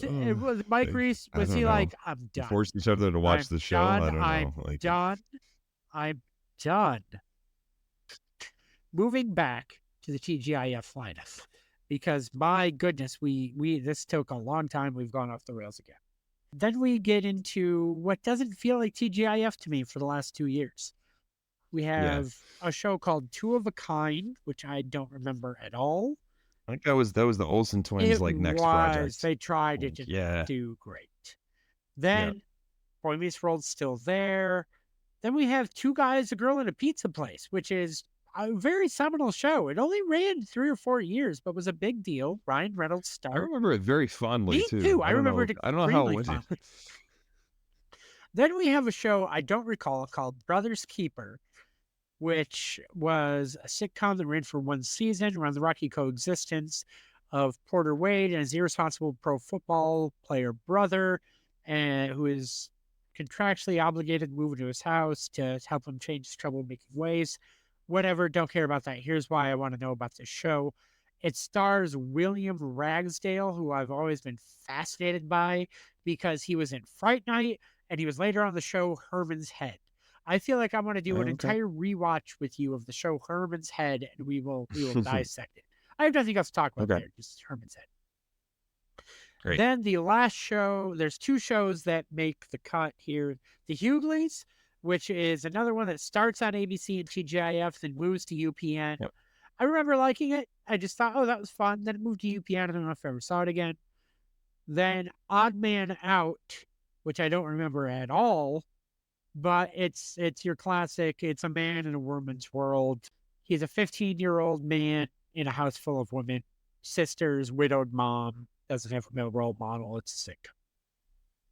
S1: It was Mike Reiss. Was he like, I'm done?
S6: Forced each other to watch the show. I don't know.
S1: I'm done. Moving back to the TGIF lineup, because my goodness, we this took a long time. We've gone off the rails again. Then we get into what doesn't feel like TGIF to me for the last 2 years. We have a show called Two of a Kind, which I don't remember at all.
S6: I think that was the Olsen twins next project.
S1: They tried, it didn't do great. Then Boy Meets World's still there. Then we have Two Guys, a Girl, and a Pizza Place, which is a very seminal show. It only ran 3 or 4 years, but was a big deal. Ryan Reynolds starred.
S6: I remember it very fondly,
S1: Me too. I remember it.
S6: I don't know how it went.
S1: Then we have a show I don't recall called Brothers Keeper, which was a sitcom that ran for 1 season around the rocky coexistence of Porter Wade and his irresponsible pro football player brother, and who is contractually obligated to move into his house to help him change his troublemaking ways. Whatever, don't care about that. Here's why I want to know about this show. It stars William Ragsdale, who I've always been fascinated by because he was in Fright Night and he was later on the show Herman's Head. I feel like I want to do an entire rewatch with you of the show Herman's Head, and we will dissect it. I have nothing else to talk about there, just Herman's Head.
S6: Great.
S1: Then the last show, there's 2 shows that make the cut here. The Hughleys, which is another one that starts on ABC and TGIF, then moves to UPN.
S6: Yep.
S1: I remember liking it. I just thought, that was fun. Then it moved to UPN. I don't know if I ever saw it again. Then Odd Man Out, which I don't remember at all. But it's your classic, it's a man in a woman's world. He's a 15-year-old man in a house full of women, sisters, widowed mom, doesn't have a male role model, it's sick.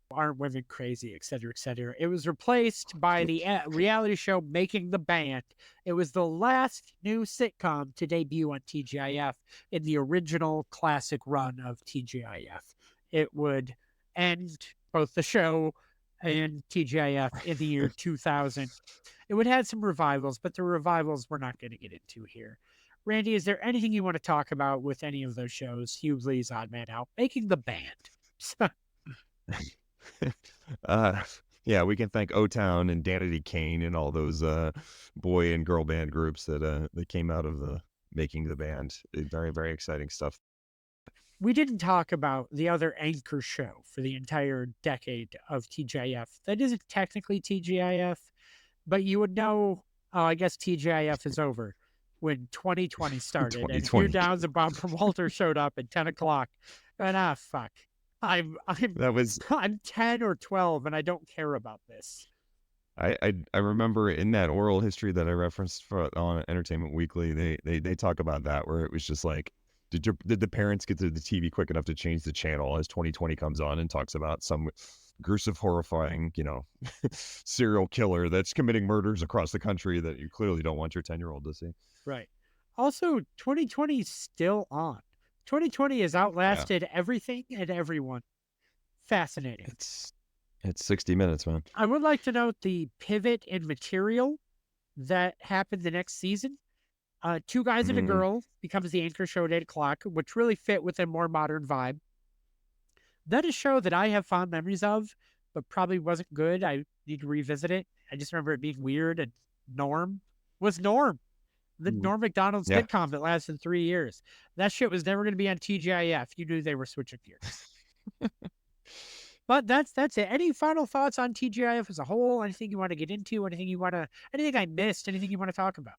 S1: Aren't women crazy, et cetera, et cetera. It was replaced by the reality show Making the Band. It was the last new sitcom to debut on TGIF in the original classic run of TGIF. It would end both the show and TGIF in the year 2000. It would have some revivals, but the revivals we're not going to get into here. Randy, is there anything you want to talk about with any of those shows? Hughleys, Odd Man Out, Making the Band.
S6: We can thank O-Town and Danity Kane and all those boy and girl band groups that came out of the Making the Band. Very, very exciting stuff.
S1: We didn't talk about the other anchor show for the entire decade of TGIF. That isn't technically TGIF, but you would know, I guess TGIF is over when 2020 started. 2020. And Hugh Downs and Bob Peralta showed up at 10 o'clock. And fuck. I'm 10 or 12 and I don't care about this.
S6: I remember in that oral history that I referenced on Entertainment Weekly, they talk about that, where it was just like, did the parents get to the TV quick enough to change the channel as 2020 comes on and talks about some gruesome, horrifying, serial killer that's committing murders across the country that you clearly don't want your 10-year-old to see.
S1: Right. Also, 2020 is still on. 2020 has outlasted everything and everyone. Fascinating.
S2: It's 60 minutes, man.
S1: I would like to note the pivot in material that happened the next season. Two guys and a girl becomes the anchor show at 8 o'clock, which really fit with a more modern vibe. That is a show that I have fond memories of, but probably wasn't good. I need to revisit it. I just remember it being weird, and Norm was Norm. The Norm Macdonald's sitcom that lasted 3 years. That shit was never going to be on TGIF. You knew they were switching gears. But that's it. Any final thoughts on TGIF as a whole? Anything you want to get into? Anything I missed? Anything you want to talk about?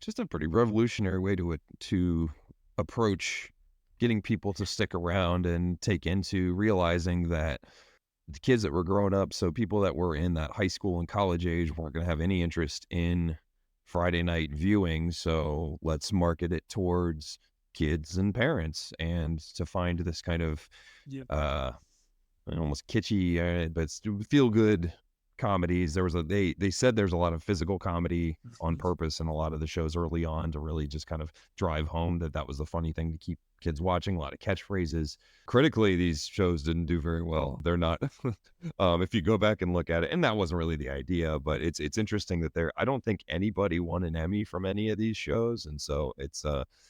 S2: Just a pretty revolutionary way to approach getting people to stick around and take into realizing that the kids that were growing up, so people that were in that high school and college age, weren't going to have any interest in Friday night viewing. So let's market it towards kids and parents, and to find this kind of almost kitschy, but feel good comedies. They said there's a lot of physical comedy on purpose in a lot of the shows early on to really just kind of drive home that was the funny thing to keep kids watching. A lot of catchphrases. Critically, these shows didn't do very well. They're not if you go back and look at it, and that wasn't really the idea, but it's interesting that I don't think anybody won an Emmy from any of these shows, and so it's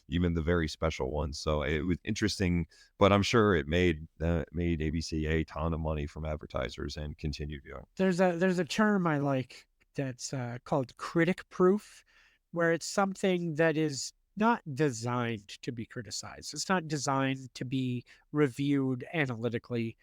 S2: even the very special ones. So it was interesting, but I'm sure it made ABC a ton of money from advertisers and continued viewing.
S1: There's a term I like that's called critic proof, where it's something that is not designed to be criticized. It's not designed to be reviewed analytically.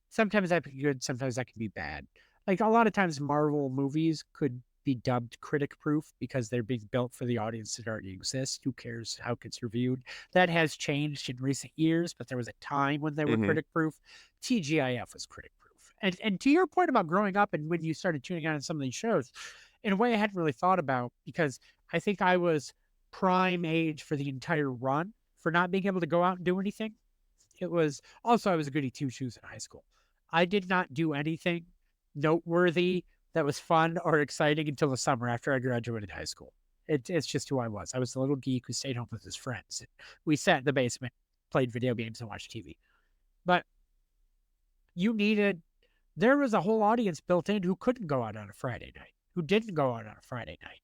S1: Sometimes that can be good, sometimes that can be bad. Like a lot of times Marvel movies could be dubbed critic proof because they're being built for the audience that already exists. Who cares how it gets reviewed? That has changed in recent years, but there was a time when they were critic proof. TGIF was critic proof. And to your point about growing up and when you started tuning on some of these shows, in a way I hadn't really thought about, because I think I was prime age for the entire run for not being able to go out and do anything. It was also, I was a goody two shoes in high school. I did not do anything noteworthy that was fun or exciting until the summer after I graduated high school. It's just who I was. I was the little geek who stayed home with his friends. We sat in the basement, played video games, and watched TV. But there was a whole audience built in who couldn't go out on a Friday night, who didn't go out on a Friday night.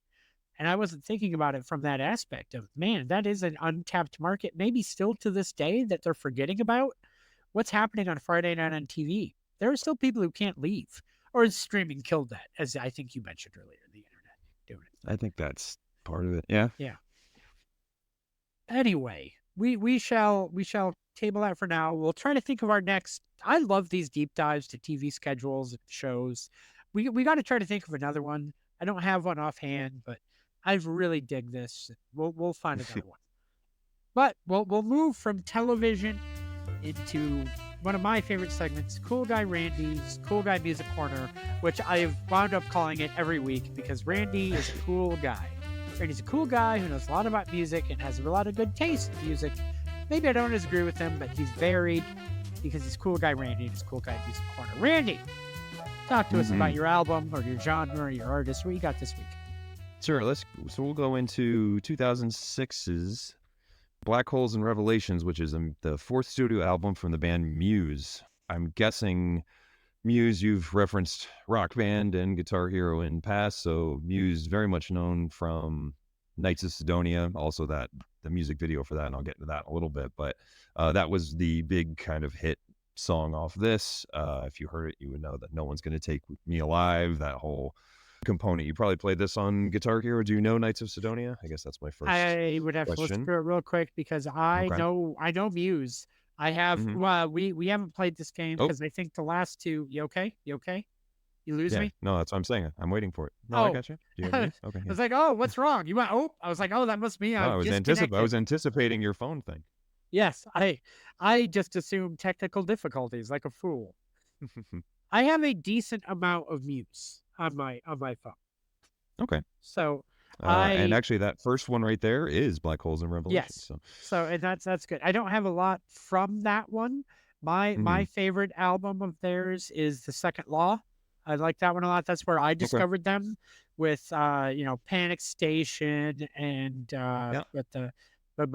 S1: And I wasn't thinking about it from that aspect of, man, that is an untapped market, maybe still to this day, that they're forgetting about. What's happening on Friday night on TV? There are still people who can't leave. Or streaming killed that, as I think you mentioned earlier, the internet doing it.
S2: I think that's part of it. Yeah.
S1: Yeah. Anyway, we shall table that for now. We'll try to think of our next. I love these deep dives to TV schedules and shows. We got to try to think of another one. I don't have one offhand, but I really dig this. We'll find another one. But we'll move from television into one of my favorite segments, Cool Guy Randy's Cool Guy Music Corner, which I've wound up calling it every week because Randy is a cool guy. Randy's a cool guy who knows a lot about music and has a lot of good taste in music. Maybe I don't disagree with him, but he's varied because he's Cool Guy Randy and his Cool Guy Music Corner. Randy, talk to us about your album or your genre or your artist. What you got this week?
S2: Sure. So we'll go into 2006's Black Holes and Revelations, which is the fourth studio album from the band Muse. I'm guessing Muse, you've referenced Rock Band and Guitar Hero in past, so Muse very much known from Knights of Sidonia, also the music video for that, and I'll get into that in a little bit, but that was the big kind of hit song off this. If you heard it, you would know that No One's Gonna Take Me Alive, that whole component. You probably played this on Guitar Hero. Do you know Knights of Sidonia? I guess that's my first
S1: I would have to listen to it real quick because I know Muse. I have we haven't played this game because I think the last two. You okay? You lose me?
S2: No, that's what I'm saying. I'm waiting for it. No, I got you. Do you have Muse? Okay.
S1: I was like, oh, what's wrong? You went, I was like, oh, that must be.
S2: I was anticipating your phone thing.
S1: Yes, I just assumed technical difficulties like a fool. I have a decent amount of Muse on my phone.
S2: Okay.
S1: So
S2: and actually that first one right there is Black Holes and Revelations.
S1: Yes. So and that's good. I don't have a lot from that one. My favorite album of theirs is The Second Law. I like that one a lot. That's where I discovered them with, Panic Station and
S2: Yeah.
S1: with the, what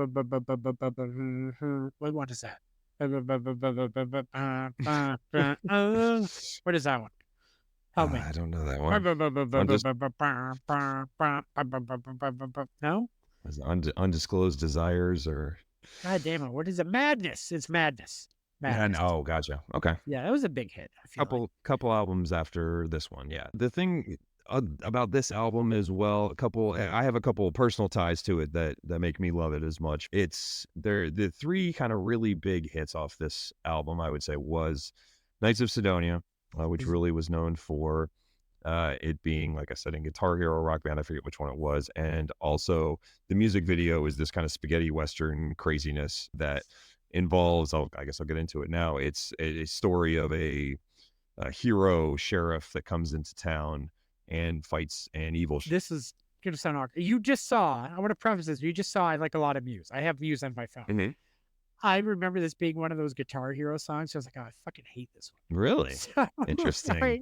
S1: one is that? What is that one? Help me.
S2: I don't know that one.
S1: No?
S2: Was it Undisclosed Desires or?
S1: God damn it. What is it? Madness. It's Madness. Madness.
S2: Oh, gotcha. Okay.
S1: Yeah, that was a big hit. I feel like.
S2: Couple albums after this one. Yeah. The thing about this album as well, I have a couple personal ties to it that make me love it as much. It's the three kind of really big hits off this album, I would say, was Knights of Sidonia, which really was known for it being, like I said, in Guitar Hero rock band. I forget which one it was. And also the music video is this kind of spaghetti Western craziness that involves, I guess I'll get into it now. It's a story of a hero sheriff that comes into town and fights an evil.
S1: This is going to sound awkward. You just saw, I want to preface this. You just saw, I like a lot of Muse. I have Muse on my phone.
S2: Mm-hmm.
S1: I remember this being one of those Guitar Hero songs. So I was like, oh, I fucking hate this one.
S2: Really?
S1: So,
S2: Interesting.
S1: sorry,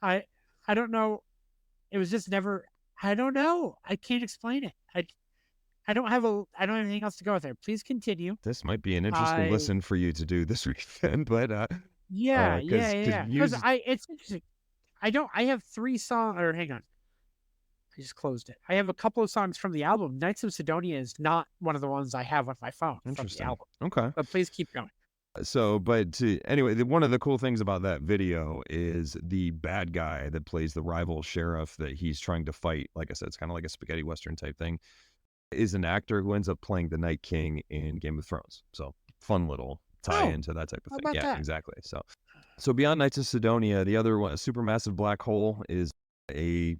S1: I don't know. It was just never, I don't know. I can't explain it. I don't have anything else to go with there. Please continue.
S2: This might be an interesting listen for you to do this weekend, but
S1: yeah.
S2: Muse...
S1: It's interesting. I have 3 songs, or hang on. I just closed it. I have a couple of songs from the album. Knights of Sidonia is not one of the ones I have on my phone from the album.
S2: Okay.
S1: But please keep going.
S2: So, anyway, one of the cool things about that video is the bad guy that plays the rival sheriff that he's trying to fight. Like I said, it's kind of like a spaghetti Western type thing, is an actor who ends up playing the Night King in Game of Thrones. So fun little tie into that type of thing. Yeah, exactly. So beyond Knights of Sidonia, the other one, Supermassive Black Hole, is a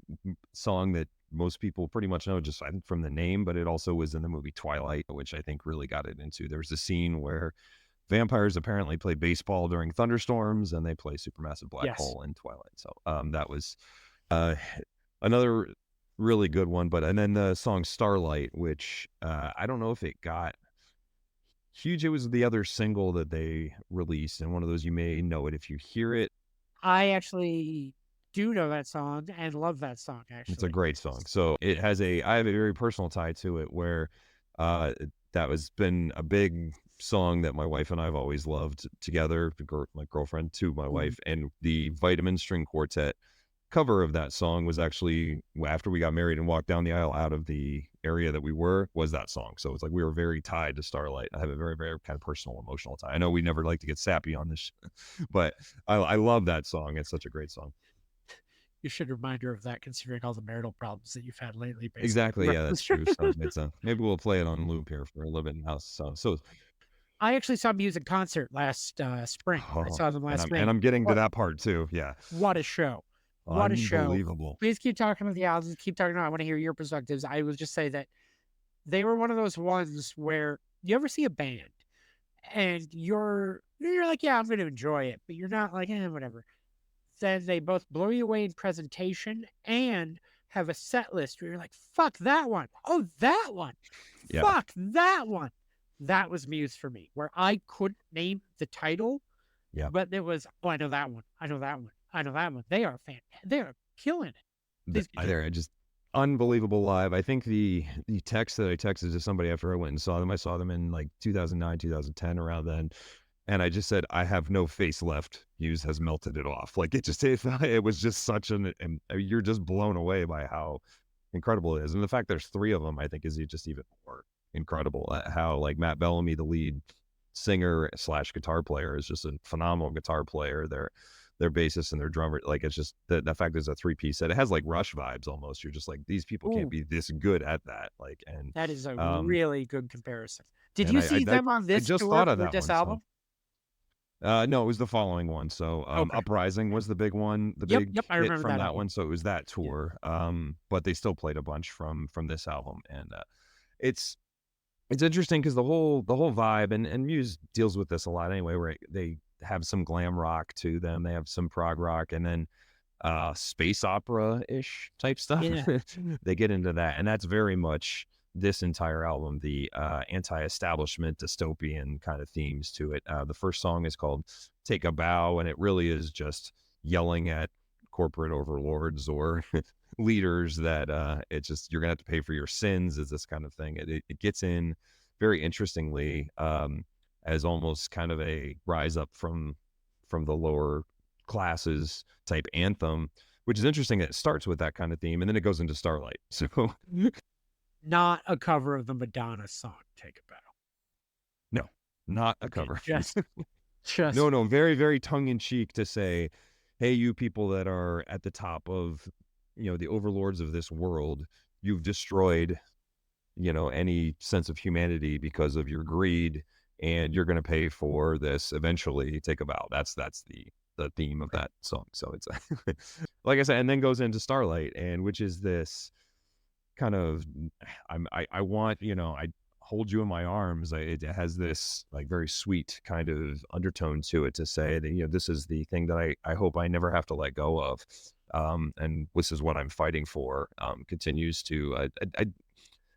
S2: song that most people pretty much know just I think from the name, but it also was in the movie Twilight, which I think really got it into. There's a scene where vampires apparently play baseball during thunderstorms, and they play Supermassive Black Hole in Twilight. So that was another really good one. And then the song Starlight, which I don't know if it got huge. It was the other single that they released, and one of those you may know it if you hear it.
S1: I actually do know that song and love that song, actually.
S2: It's a great song. So I have a very personal tie to it where that has been a big song that my wife and I have always loved together, my girlfriend to my wife, and the Vitamin String Quartet cover of that song was actually after we got married and walked down the aisle out of the area that we was that song. So it's like we were very tied to Starlight. I have a very, very kind of personal, emotional tie. I know we never like to get sappy on this, but I love that song. It's such a great song.
S1: You should remind her of that, considering all the marital problems that you've had lately. Basically.
S2: Exactly. Yeah, that's true. So maybe we'll play it on loop here for a little bit now. So
S1: I actually saw Muse in concert last spring. I saw them last spring.
S2: And I'm getting to that part too. Yeah.
S1: What a show. What a show.
S2: Unbelievable.
S1: Please keep talking about the albums. Keep talking about I want to hear your perspectives. I will just say that they were one of those ones where you ever see a band and you're like, yeah, I'm going to enjoy it, but you're not like, whatever. Then they both blow you away in presentation and have a set list where you're like, fuck that one. Oh, that one. Yeah. Fuck that one. That was Muse for me, where I couldn't name the title, but it was, I know that one. I know that one. I know that one. They are they are killing it.
S2: They're just unbelievable live. I think the text that I texted to somebody after I went and saw them in like 2009, 2010, around then. And I just said, I have no face left. Muse has melted it off. Like it was just such and you're just blown away by how incredible it is. And the fact there's 3 of them, I think, is just even more incredible. How like Matt Bellamy, the lead singer / guitar player, is just a phenomenal guitar player. Their bassist and their drummer, like it's just the fact there's a 3-piece set. It has like Rush vibes almost. You're just like, these people can't be this good at that. Like, and
S1: that is a really good comparison. Did you see them on this tour with this album?
S2: No, it was the following one. So Uprising was the big one, the big
S1: I
S2: hit
S1: remember
S2: from that
S1: album.
S2: one. So it was that tour. Yeah. But they still played a bunch from this album, and it's interesting because the whole vibe and Muse deals with this a lot anyway, where they have some glam rock to them, they have some prog rock, and then space opera-ish type stuff. Yeah. They get into that, and that's very much this entire album, the anti-establishment dystopian kind of themes to it. The first song is called Take a Bow, and it really is just
S6: yelling at corporate overlords or leaders that it's just you're gonna have to pay for your sins, is this kind of thing. It gets in very interestingly, as almost kind of a rise up from the lower classes type anthem, which is interesting that it starts with that kind of theme and then it goes into Starlight. So
S1: Not a cover of the Madonna song, Take a Bow.
S6: no, not a
S1: Okay,
S6: cover.
S1: just
S6: No, very, very tongue in cheek to say, hey, you people that are at the top of, the overlords of this world, you've destroyed, any sense of humanity because of your greed, and you're going to pay for this eventually. Take a bow. That's the theme of that song. So it's like I said, and then goes into Starlight, and which is this kind of, I want, I hold you in my arms. It has this like very sweet kind of undertone to it to say that, this is the thing that I hope I never have to let go of. And this is what I'm fighting for. Continues to,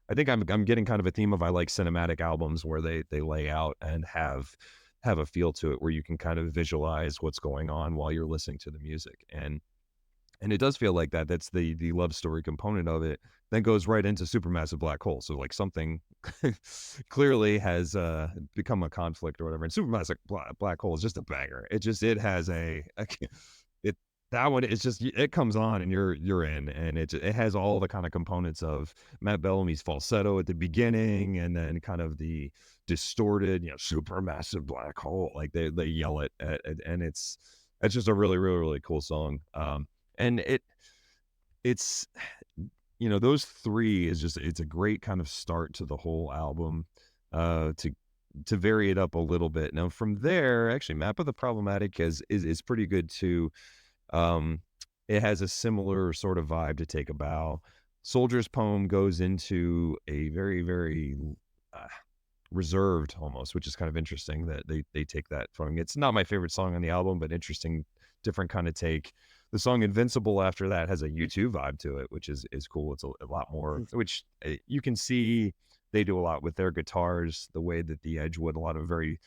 S6: I think I'm getting kind of a theme of, I like cinematic albums where they lay out and have a feel to it where you can kind of visualize what's going on while you're listening to the music. And it does feel like that. That's the love story component of it. Then goes right into Supermassive Black Hole. So like something clearly has become a conflict or whatever. And Supermassive Black Hole is just a banger. It has that one. It's just, it comes on and you're in, and it has all the kind of components of Matt Bellamy's falsetto at the beginning, and then kind of the distorted, Supermassive Black Hole. Like they yell it at, and it's just a really, really, really cool song. And it's, those three is just, it's a great kind of start to the whole album, to vary it up a little bit. Now from there, actually Map of the Problematic is pretty good too. It has a similar sort of vibe to Take a Bow. Soldier's Poem goes into a very, very reserved almost, which is kind of interesting that they take that from. It's not my favorite song on the album, but interesting, different kind of take. The song Invincible after that has a U2 vibe to it, which is cool. It's a lot more, which you can see they do a lot with their guitars, the way that the Edgewood, a lot of very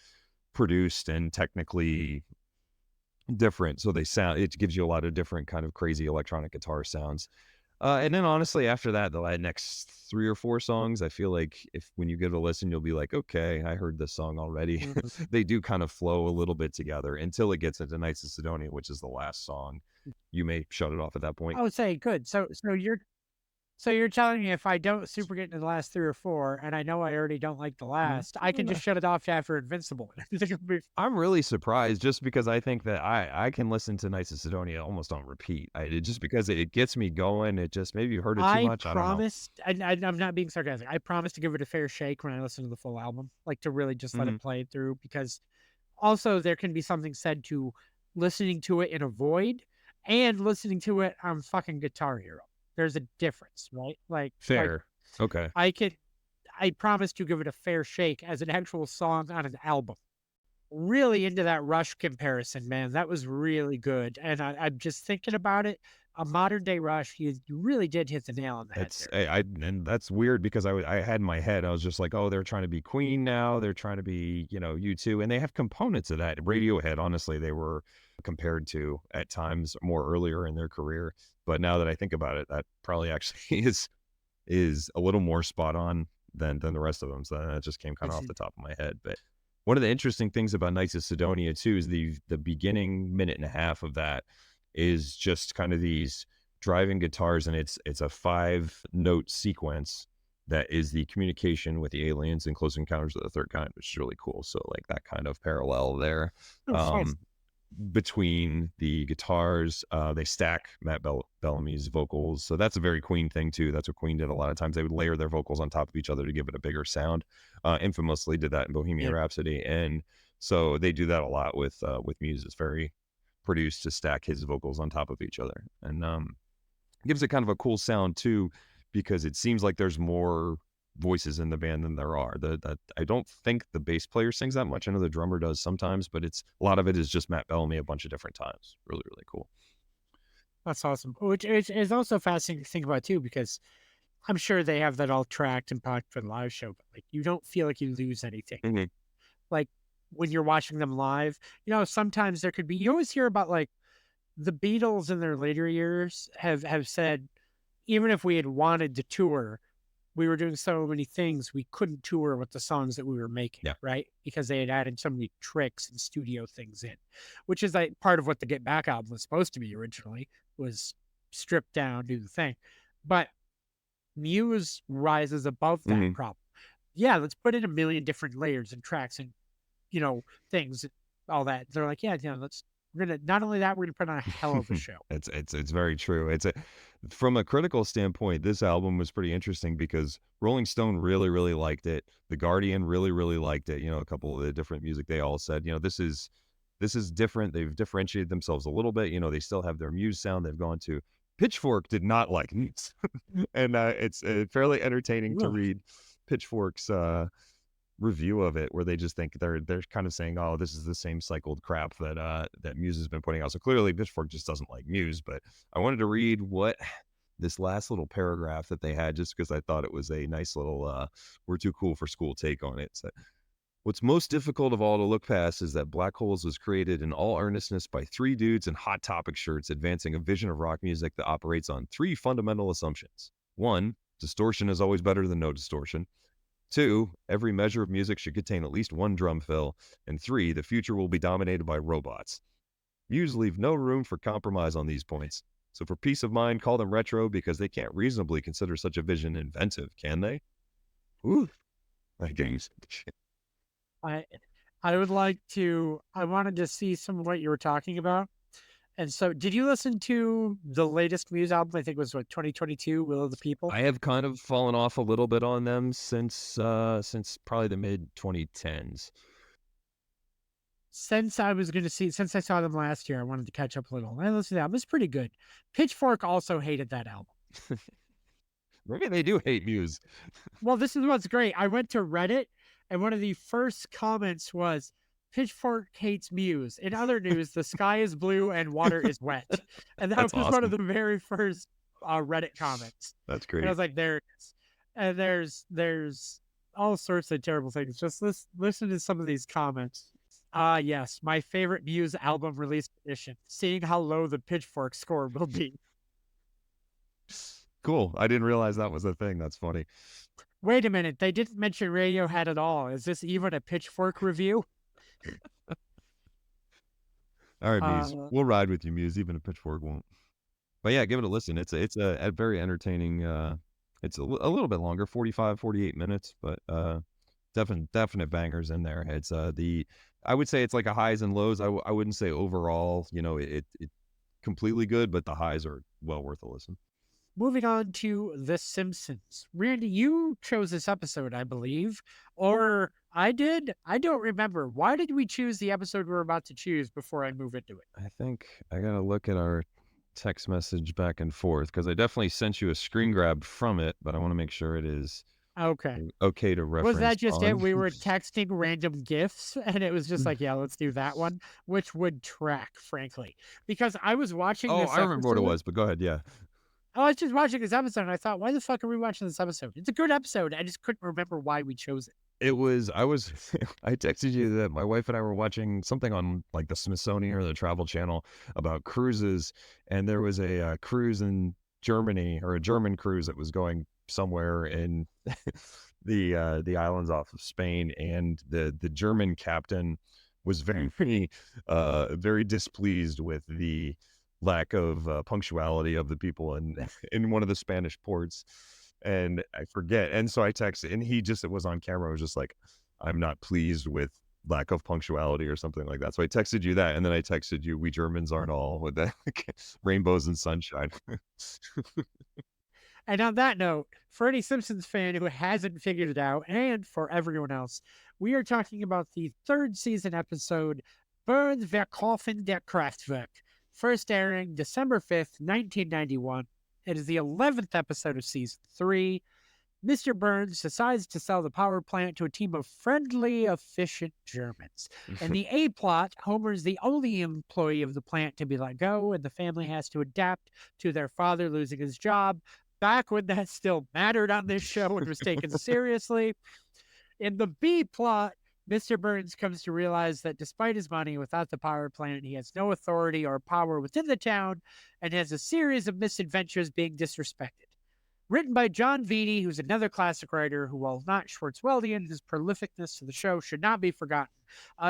S6: produced and technically different. So it gives you a lot of different kind of crazy electronic guitar sounds. And then honestly, after that, the next 3 or 4 songs, I feel like when you give it a listen, you'll be like, okay, I heard this song already. They do kind of flow a little bit together until it gets into Knights of Sidonia, which is the last song. You may shut it off at that point.
S1: I would say good. So you're telling me if I don't super get into the last 3 or 4, and I know I already don't like the last, I can just shut it off after Invincible.
S6: I'm really surprised, just because I think that I can listen to Knights of Sidonia almost on repeat. Just because it gets me going. It just, maybe you heard it too much.
S1: I promised, and I'm not being sarcastic, I promised to give it a fair shake when I listen to the full album, like to really just let it play through, because also there can be something said to listening to it in a void and listening to it on fucking Guitar Hero. There's a difference, right?
S6: Fair. Okay.
S1: I promise to give it a fair shake as an actual song on an album. Really into that Rush comparison, man. That was really good. And I'm just thinking about it. A modern day Rush, you really did hit the nail on the head there.
S6: And that's weird, because I had in my head, I was just like, oh, they're trying to be Queen now. They're trying to be, U2, and they have components of that. Radiohead, honestly, they were compared to at times more earlier in their career. But now that I think about it, that probably actually is a little more spot on than the rest of them. So that just came kind of off the top of my head. But one of the interesting things about Knights of Sidonia too is the beginning minute and a half of that is just kind of these driving guitars, and it's a 5-note sequence that is the communication with the aliens in Close Encounters of the Third Kind, which is really cool. So like that kind of parallel there. Between the guitars, they stack Matt Bellamy's vocals. So that's a very Queen thing too. That's what Queen did a lot of times. They would layer their vocals on top of each other to give it a bigger sound. Infamously did that in Bohemian Rhapsody. And so they do that a lot with Muse. It's very produced to stack his vocals on top of each other. And gives it kind of a cool sound too, because it seems like there's more voices in the band than there are. I don't think the bass player sings that much. I know the drummer does sometimes, but a lot of it is just Matt Bellamy a bunch of different times. Really, really cool.
S1: That's awesome. Which is also fascinating to think about too, because I'm sure they have that all tracked and packed for the live show, but like you don't feel like you lose anything. Like when you're watching them live, sometimes there could be, you always hear about like the Beatles in their later years have said, even if we had wanted to tour, we were doing so many things, we couldn't tour with the songs that we were making,
S2: Yeah.
S1: right? Because they had added so many tricks and studio things in, which is like part of what the Get Back album was supposed to be originally, was stripped down, do the thing. But Muse rises above that
S2: Mhm.
S1: problem. Yeah, let's put in a million different layers and tracks and, things, all that. They're like, yeah, we're gonna, not only that, we're gonna put on a hell of a show.
S6: It's very true. From a critical standpoint, this album was pretty interesting because Rolling Stone really, really liked it. The Guardian really, really liked it. A couple of the different music, they all said, this is different. They've differentiated themselves a little bit. They still have their Muse sound they've gone to. Pitchfork did not like Muse. And it's fairly entertaining to
S1: Really?
S6: read Pitchfork's review of it, where they just think they're kind of saying, oh, this is the same cycled crap that Muse has been putting out. So clearly Pitchfork just doesn't like Muse. But I wanted to read what this last little paragraph that they had, just because I thought it was a nice little we're too cool for school take on it. So, what's most difficult of all to look past is that Black Holes was created in all earnestness by three dudes in Hot Topic shirts advancing a vision of rock music that operates on three fundamental assumptions. 1, distortion is always better than no distortion. 2, every measure of music should contain at least one drum fill. And 3, the future will be dominated by robots. Muse leave no room for compromise on these points. So for peace of mind, call them retro, because they can't reasonably consider such a vision inventive, can they? Ooh, my games.
S1: I wanted to see some of what you were talking about. And so, did you listen to the latest Muse album? I think it was 2022, Will of the People.
S2: I have kind of fallen off a little bit on them since probably the mid 2010s.
S1: Since I saw them last year, I wanted to catch up a little. I listened to that. It was pretty good. Pitchfork also hated that album.
S6: Maybe they do hate Muse.
S1: Well, this is what's great. I went to Reddit, and one of the first comments was, Pitchfork hates Muse. In other news, the sky is blue and water is wet. And that
S6: That's
S1: was one of
S6: awesome.
S1: the very first Reddit comments.
S6: That's
S1: And I
S6: great.
S1: was like, there it is. And there's all sorts of terrible things. Just listen to some of these comments. Yes, my favorite Muse album release edition. Seeing how low the Pitchfork score will be.
S6: Cool. I didn't realize that was a thing. That's funny.
S1: Wait a minute, they didn't mention Radiohead at all. Is this even a Pitchfork review?
S6: All right, Muse.
S1: Uh,
S6: We'll ride with you, Muse, even if Pitchfork won't. But yeah, give it a listen. It's a very entertaining. It's a little bit longer, 45, 48 minutes, but definite bangers in there. It's I would say it's like a highs and lows. I wouldn't say overall, it completely good, but the highs are well worth a listen.
S1: Moving on to The Simpsons. Randy, you chose this episode, I believe, or I did. I don't remember. Why did we choose the episode we're about to choose before I move into it?
S2: I think I gotta look at our text message back and forth, because I definitely sent you a screen grab from it, but I want to make sure it is
S1: Okay.
S2: okay to reference.
S1: Was that just it?
S2: on.
S1: We were texting random GIFs, and it was just like, yeah, let's do that one, which would track, frankly. Because I was watching
S2: Oh,
S1: this
S2: I remember what it
S1: episode-
S2: was, but go ahead. Yeah.
S1: I was just watching this episode, and I thought, why the fuck are we watching this episode? It's a good episode. I just couldn't remember why we chose it.
S6: I texted you that my wife and I were watching something on like the Smithsonian or the Travel Channel about cruises, and there was a cruise in Germany, or a German cruise that was going somewhere in the islands off of Spain, and the German captain was very very displeased with the lack of punctuality of the people in one of the Spanish ports. And I forget. And so I texted, and it was on camera. It was just like, I'm not pleased with lack of punctuality or something like that. So I texted you that. And then I texted you, we Germans aren't all with the rainbows and sunshine.
S1: And on that note, for any Simpsons fan who hasn't figured it out, and for everyone else, we are talking about the third season episode, Verkaufen der Kraftwerk, first airing December 5th, 1991. It is the 11th episode of season 3. Mr. Burns decides to sell the power plant to a team of friendly, efficient Germans. In the A plot, Homer's the only employee of the plant to be let go, and the family has to adapt to their father losing his job, back when that still mattered on this show and was taken seriously. In the B plot, Mr. Burns comes to realize that despite his money, without the power plant, he has no authority or power within the town and has a series of misadventures being disrespected. Written by John Vitti, who's another classic writer who, while not Schwartzweldian, his prolificness to the show should not be forgotten.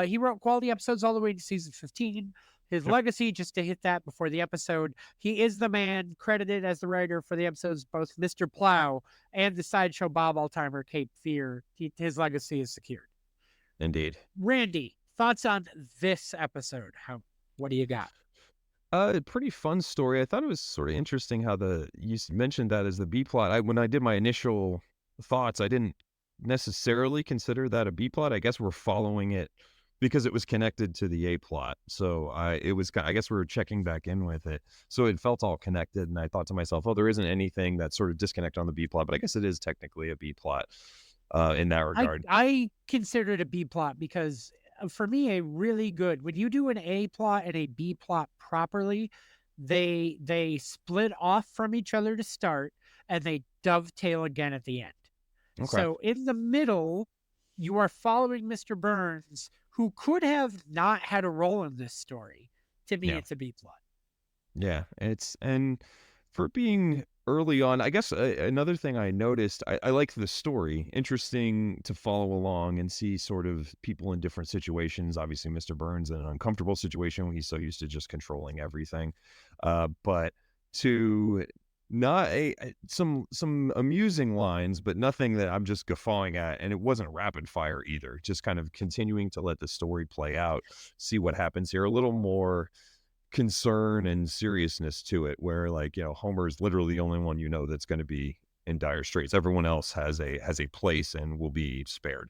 S1: He wrote quality episodes all the way to season 15. His legacy, just to hit that before the episode, he is the man credited as the writer for the episodes both Mr. Plow and the sideshow Bob Altheimer Cape Fear. His legacy is secured.
S2: Indeed.
S1: Randy, thoughts on this episode? What do you got?
S2: Pretty fun story. I thought it was sort of interesting how you mentioned that as the B plot. When I did my initial thoughts, I didn't necessarily consider that a B plot. I guess we're following it because it was connected to the A plot. So I guess we were checking back in with it. So it felt all connected, and I thought to myself, oh, there isn't anything that's sort of disconnect on the B plot, but I guess it is technically a B plot in that regard.
S1: I consider it a B plot because for me, a really good, when you do an A plot and a B plot properly, they split off from each other to start and they dovetail again at the end.
S2: Okay.
S1: So in the middle, you are following Mr. Burns, who could have not had a role in this story. To me, it's a B plot.
S2: Yeah, and for being early on, I guess another thing I noticed, I like the story. Interesting to follow along and see sort of people in different situations. Obviously, Mr. Burns in an uncomfortable situation when he's so used to just controlling everything. But to not some amusing lines, but nothing that I'm just guffawing at. And it wasn't rapid fire either. Just kind of continuing to let the story play out, see what happens here. A little more concern and seriousness to it, where Homer is literally the only one that's going to be in dire straits. Everyone else has a place and will be spared.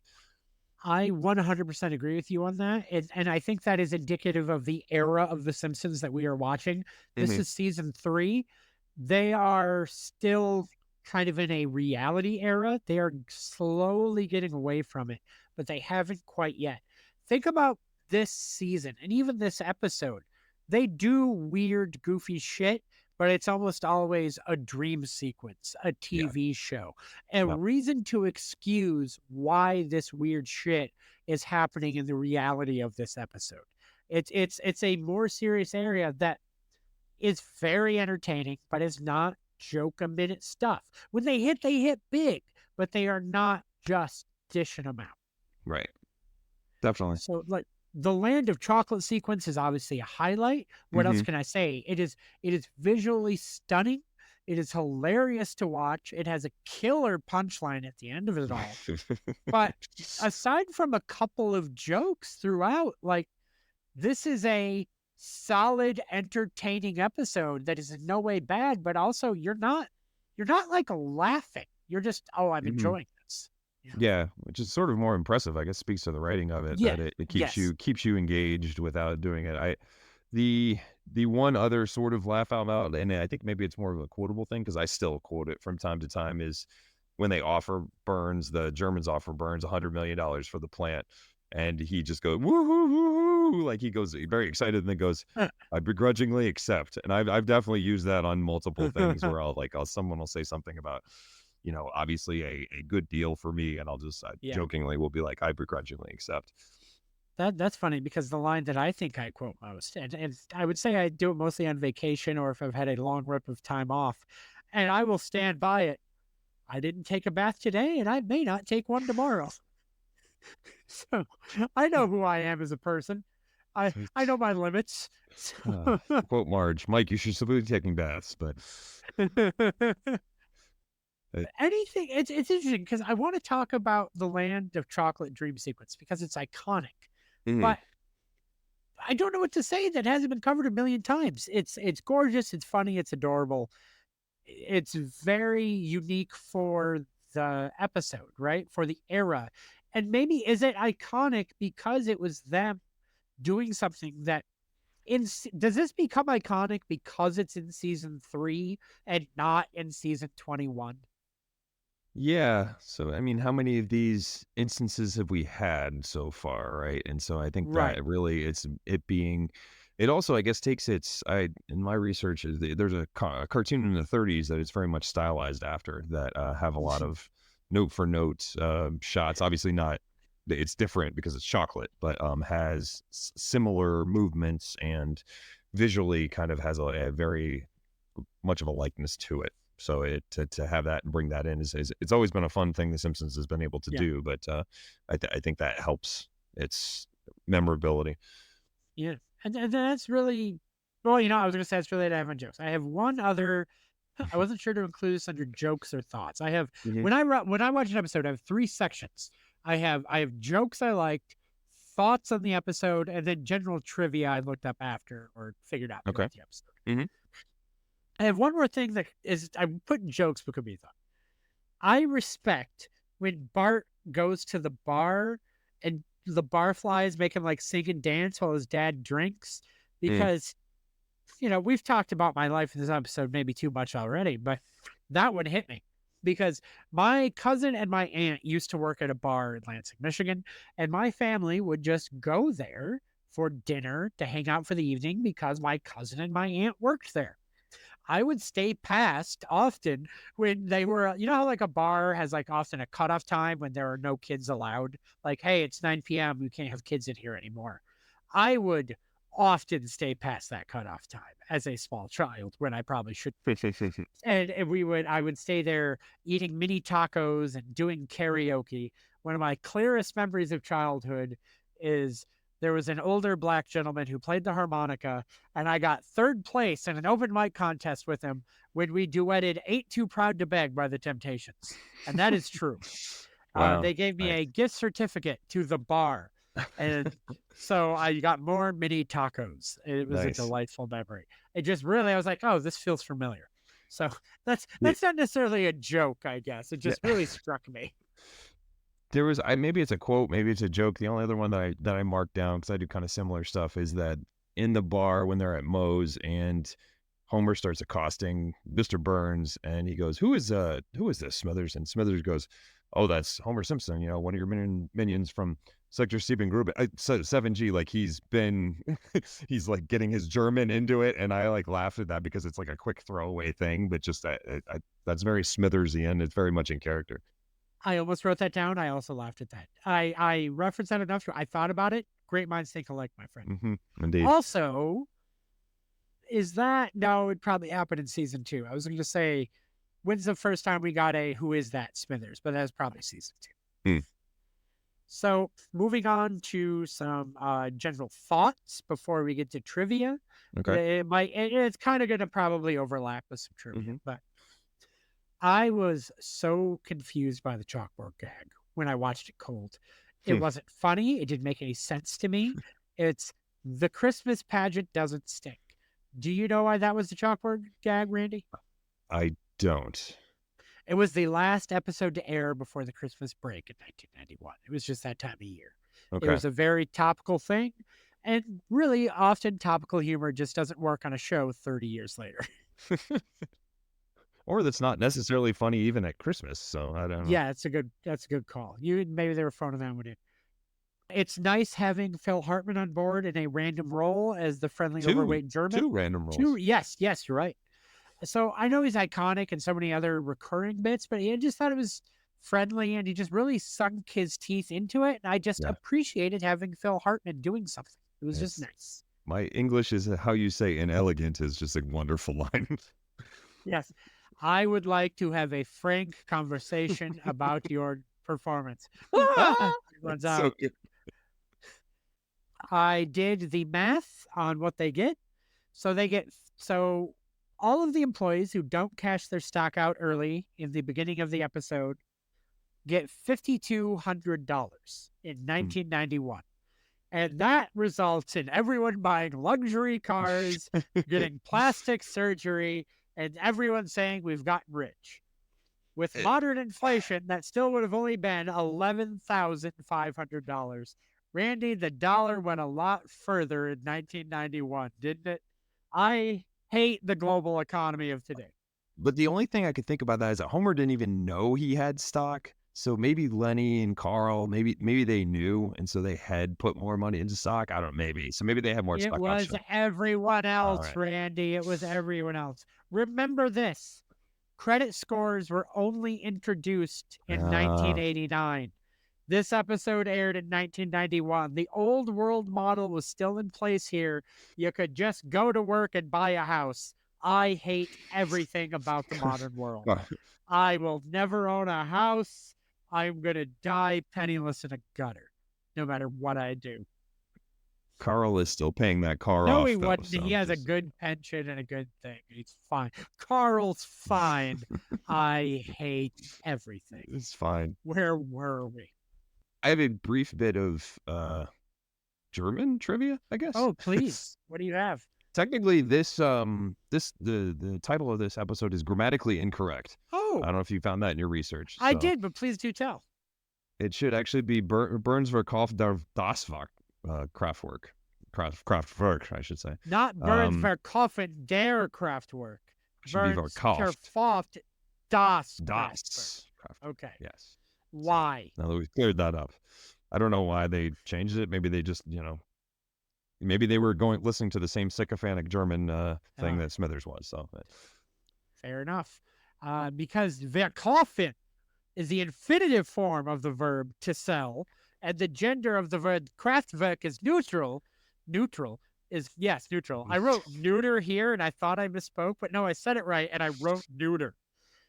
S1: I 100% agree with you on that. And I think that is indicative of the era of The Simpsons that we are watching. This is season 3. They are still kind of in a reality era. They are slowly getting away from it, but they haven't quite yet. Think about this season and even this episode. They do weird, goofy shit, but it's almost always a dream sequence, a TV show, a reason to excuse why this weird shit is happening in the reality of this episode. It's a more serious area that is very entertaining, but is not joke a minute stuff. When they hit big, but they are not just dishing them out.
S2: Right. Definitely.
S1: So the Land of Chocolate sequence is obviously a highlight. What else can I say? It is visually stunning. It is hilarious to watch. It has a killer punchline at the end of it all. But aside from a couple of jokes throughout, this is a solid, entertaining episode that is in no way bad, but also you're not laughing. You're just, I'm enjoying this.
S2: Yeah, which is sort of more impressive. I guess speaks to the writing of it, that it keeps you engaged without doing it. The one other sort of laugh out loud, and I think maybe it's more of a quotable thing because I still quote it from time to time, is when the Germans offer Burns $100 million for the plant, and he just goes woo hoo woo hoo, he goes very excited and then goes, I begrudgingly accept. And I've definitely used that on multiple things where someone will say something about, obviously a good deal for me, and I'll just jokingly will be like, I begrudgingly accept.
S1: That's funny because the line that I think I quote most, and I would say I do it mostly on vacation or if I've had a long rip of time off, and I will stand by it. I didn't take a bath today, and I may not take one tomorrow. So I know who I am as a person. I know my limits.
S2: Quote Marge, Mike, you should still be taking baths, but
S1: anything. It's interesting because I want to talk about the Land of Chocolate dream sequence because it's iconic, but I don't know what to say that hasn't been covered a million times. It's gorgeous. It's funny. It's adorable. It's very unique for the episode, right? For the era. And maybe is it iconic because it was them doing something that does this become iconic because it's in season 3 and not in season 21?
S2: Yeah. So, I mean, how many of these instances have we had so far, right? And so I think that really it also, I guess, takes in my research, there's a cartoon in the 30s that it's very much stylized after that have a lot of note for note shots. Obviously not
S6: it's different because it's chocolate, but has similar movements and visually kind of has a very much of a likeness to it. So to have that and bring that in is it's always been a fun thing the Simpsons has been able to do, but I think that helps its memorability.
S1: Yeah, and that's really well. I was going to say it's related to having jokes. I have one other. I wasn't sure to include this under jokes or thoughts. I have when I watch an episode, I have 3 sections. I have jokes I liked, thoughts on the episode, and then general trivia I looked up after or figured out throughout the episode. I have one more thing that is I'm putting jokes but could be thought. I respect when Bart goes to the bar and the barflies make him like sing and dance while his dad drinks because we've talked about my life in this episode maybe too much already, but that one hit me because my cousin and my aunt used to work at a bar in Lansing, Michigan, and my family would just go there for dinner to hang out for the evening because my cousin and my aunt worked there. I would stay past often when they were, how like a bar has like often a cutoff time when there are no kids allowed. Like, hey, it's 9 p.m. You can't have kids in here anymore. I would often stay past that cutoff time as a small child when I probably should. And I would stay there eating mini tacos and doing karaoke. One of my clearest memories of childhood is there was an older black gentleman who played the harmonica, and I got 3rd place in an open mic contest with him when we duetted Ain't Too Proud to Beg by the Temptations. And that is true.
S6: Wow.
S1: They gave me a gift certificate to the bar. And so I got more mini tacos. It was a delightful memory. It just really, I was like, oh, this feels familiar. So that's not necessarily a joke, I guess. It just really struck me.
S6: There was maybe it's a quote, maybe it's a joke. The only other one that I marked down because I do kind of similar stuff is that in the bar when they're at Moe's and Homer starts accosting Mr. Burns and he goes, "Who is this, Smithers?" And Smithers goes, "Oh, that's Homer Simpson. One of your minions from Sector Steven Group 7G." Like he's like getting his German into it, and I like laughed at that because it's like a quick throwaway thing, but just that's very Smithersy and it's very much in character.
S1: I almost wrote that down. I also laughed at that. I referenced that enough. I thought about it. Great minds think alike, my friend.
S6: Indeed.
S1: Also, no, it probably happened in season 2. I was going to say, when's the first time we got a Who Is That Smithers? But that was probably season 2. So moving on to some general thoughts before we get to trivia.
S6: Okay.
S1: It's kind of going to probably overlap with some trivia, but I was so confused by the chalkboard gag when I watched it cold. It wasn't funny. It didn't make any sense to me. It's the Christmas pageant doesn't stink. Do you know why that was the chalkboard gag, Randy?
S6: I don't.
S1: It was the last episode to air before the Christmas break in 1991. It was just that time of year.
S6: Okay.
S1: It was a very topical thing. And really, often topical humor just doesn't work on a show 30 years later.
S6: Or that's not necessarily funny even at Christmas. So I don't know.
S1: Yeah, that's a good call. Maybe they were phoning that one in. It's nice having Phil Hartman on board in a random role as the friendly overweight German.
S6: 2 random roles.
S1: Yes, you're right. So I know he's iconic in so many other recurring bits, but I just thought it was friendly and he just really sunk his teeth into it. And I just appreciated having Phil Hartman doing something. It was just nice.
S6: My English is how you say inelegant is just a wonderful line.
S1: Yes. I would like to have a frank conversation about your performance. Runs out.
S6: So
S1: I did the math on what they get. So all of the employees who don't cash their stock out early in the beginning of the episode get $5,200 in 1991. And that results in everyone buying luxury cars, getting plastic surgery, and everyone saying we've gotten rich. With modern inflation, that still would have only been $11,500. Randy, the dollar went a lot further in 1991, didn't it? I hate the global economy of today.
S6: But the only thing I could think about that is that Homer didn't even know he had stock. So maybe Lenny and Carl, maybe they knew, and so they had put more money into stock. I don't know, maybe. So maybe they had more stock.
S1: It was everyone else, Randy. It was everyone else. Remember this. Credit scores were only introduced in 1989. This episode aired in 1991. The old world model was still in place here. You could just go to work and buy a house. I hate everything about the modern world. I will never own a house. I'm going to die penniless in a gutter, no matter what I do.
S6: Carl is still paying that car
S1: No,
S6: off.
S1: he
S6: though,
S1: wouldn't.
S6: so
S1: He has a
S6: just-
S1: good pension and a good thing. He's fine. Carl's fine. I hate everything.
S6: It's fine.
S1: Where were we?
S6: I have a brief bit of German trivia, I guess.
S1: Oh, please. What do you have?
S6: Technically, the title of this episode is grammatically incorrect.
S1: Oh,
S6: I don't know if you found that in your research.
S1: I
S6: so
S1: did, but please do tell.
S6: It should actually be Burns Verkaufen der Kraftwerk. Kraftwerk, I should say.
S1: Not Burns Verkaufen der Kraftwerk.
S6: Should be
S1: Burns
S6: Verkauft.
S1: Verkauft das Kraftwerk.
S6: Das.
S1: Okay.
S6: Yes.
S1: Why?
S6: Now that we've cleared that up. I don't know why they changed it. Maybe they just, maybe they were listening to the same sycophantic German thing that Smithers was. So
S1: Fair enough. Because Verkaufen is the infinitive form of the verb to sell, and the gender of the verb Kraftwerk is neutral. Neutral is, yes, neutral. I wrote neuter here, and I thought I misspoke, but no, I said it right, and I wrote neuter.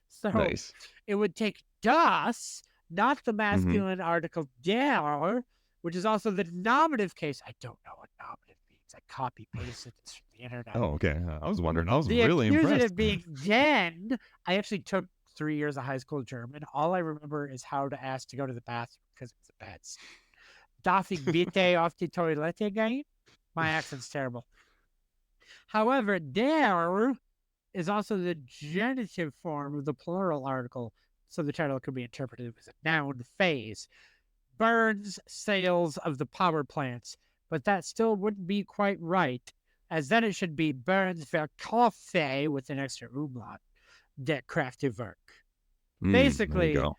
S1: So
S6: nice.
S1: it would take das, not the masculine article der, which is also the nominative case. I don't know what nominative means. I copy-pasted this from the internet.
S6: Oh, okay. I was wondering. I was
S1: The
S6: really
S1: accusative
S6: impressed.
S1: being den. I actually took 3 years of high school German. All I remember is how to ask to go to the bathroom because it's a bad scene. Darf ich bitte auf die Toilette gehen? My accent's terrible. However, der is also the genitive form of the plural article, so the title could be interpreted as a noun phase. Burns sales of the power plants, but that still wouldn't be quite right, as then it should be Burns Verkaufe with an extra umlaut, der Kraftwerk. Basically,
S6: there you go.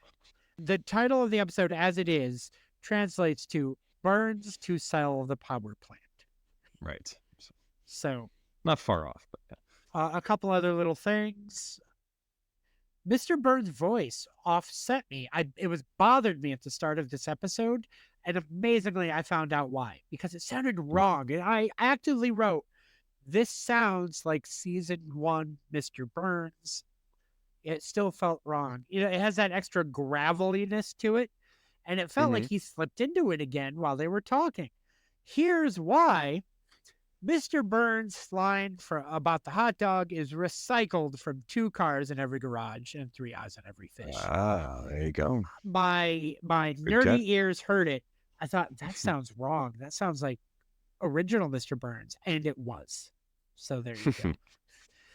S1: the title of the episode as it is translates to Burns to sell the power plant.
S6: Right.
S1: So,
S6: Not far off, but yeah.
S1: a couple other little things. Mr. Burns' voice offset me. It was bothered me at the start of this episode, and amazingly, I found out why. Because it sounded wrong, and I actively wrote, "This sounds like season 1 Mr. Burns." It still felt wrong. It has that extra graveliness to it, and it felt like he slipped into it again while they were talking. Here's why. Mr. Burns' line about the hot dog is recycled from 2 cars in every garage and 3 eyes on every fish.
S6: Ah, there you go.
S1: My nerdy ears heard it. I thought, that sounds wrong. That sounds like original Mr. Burns. And it was. So there you go.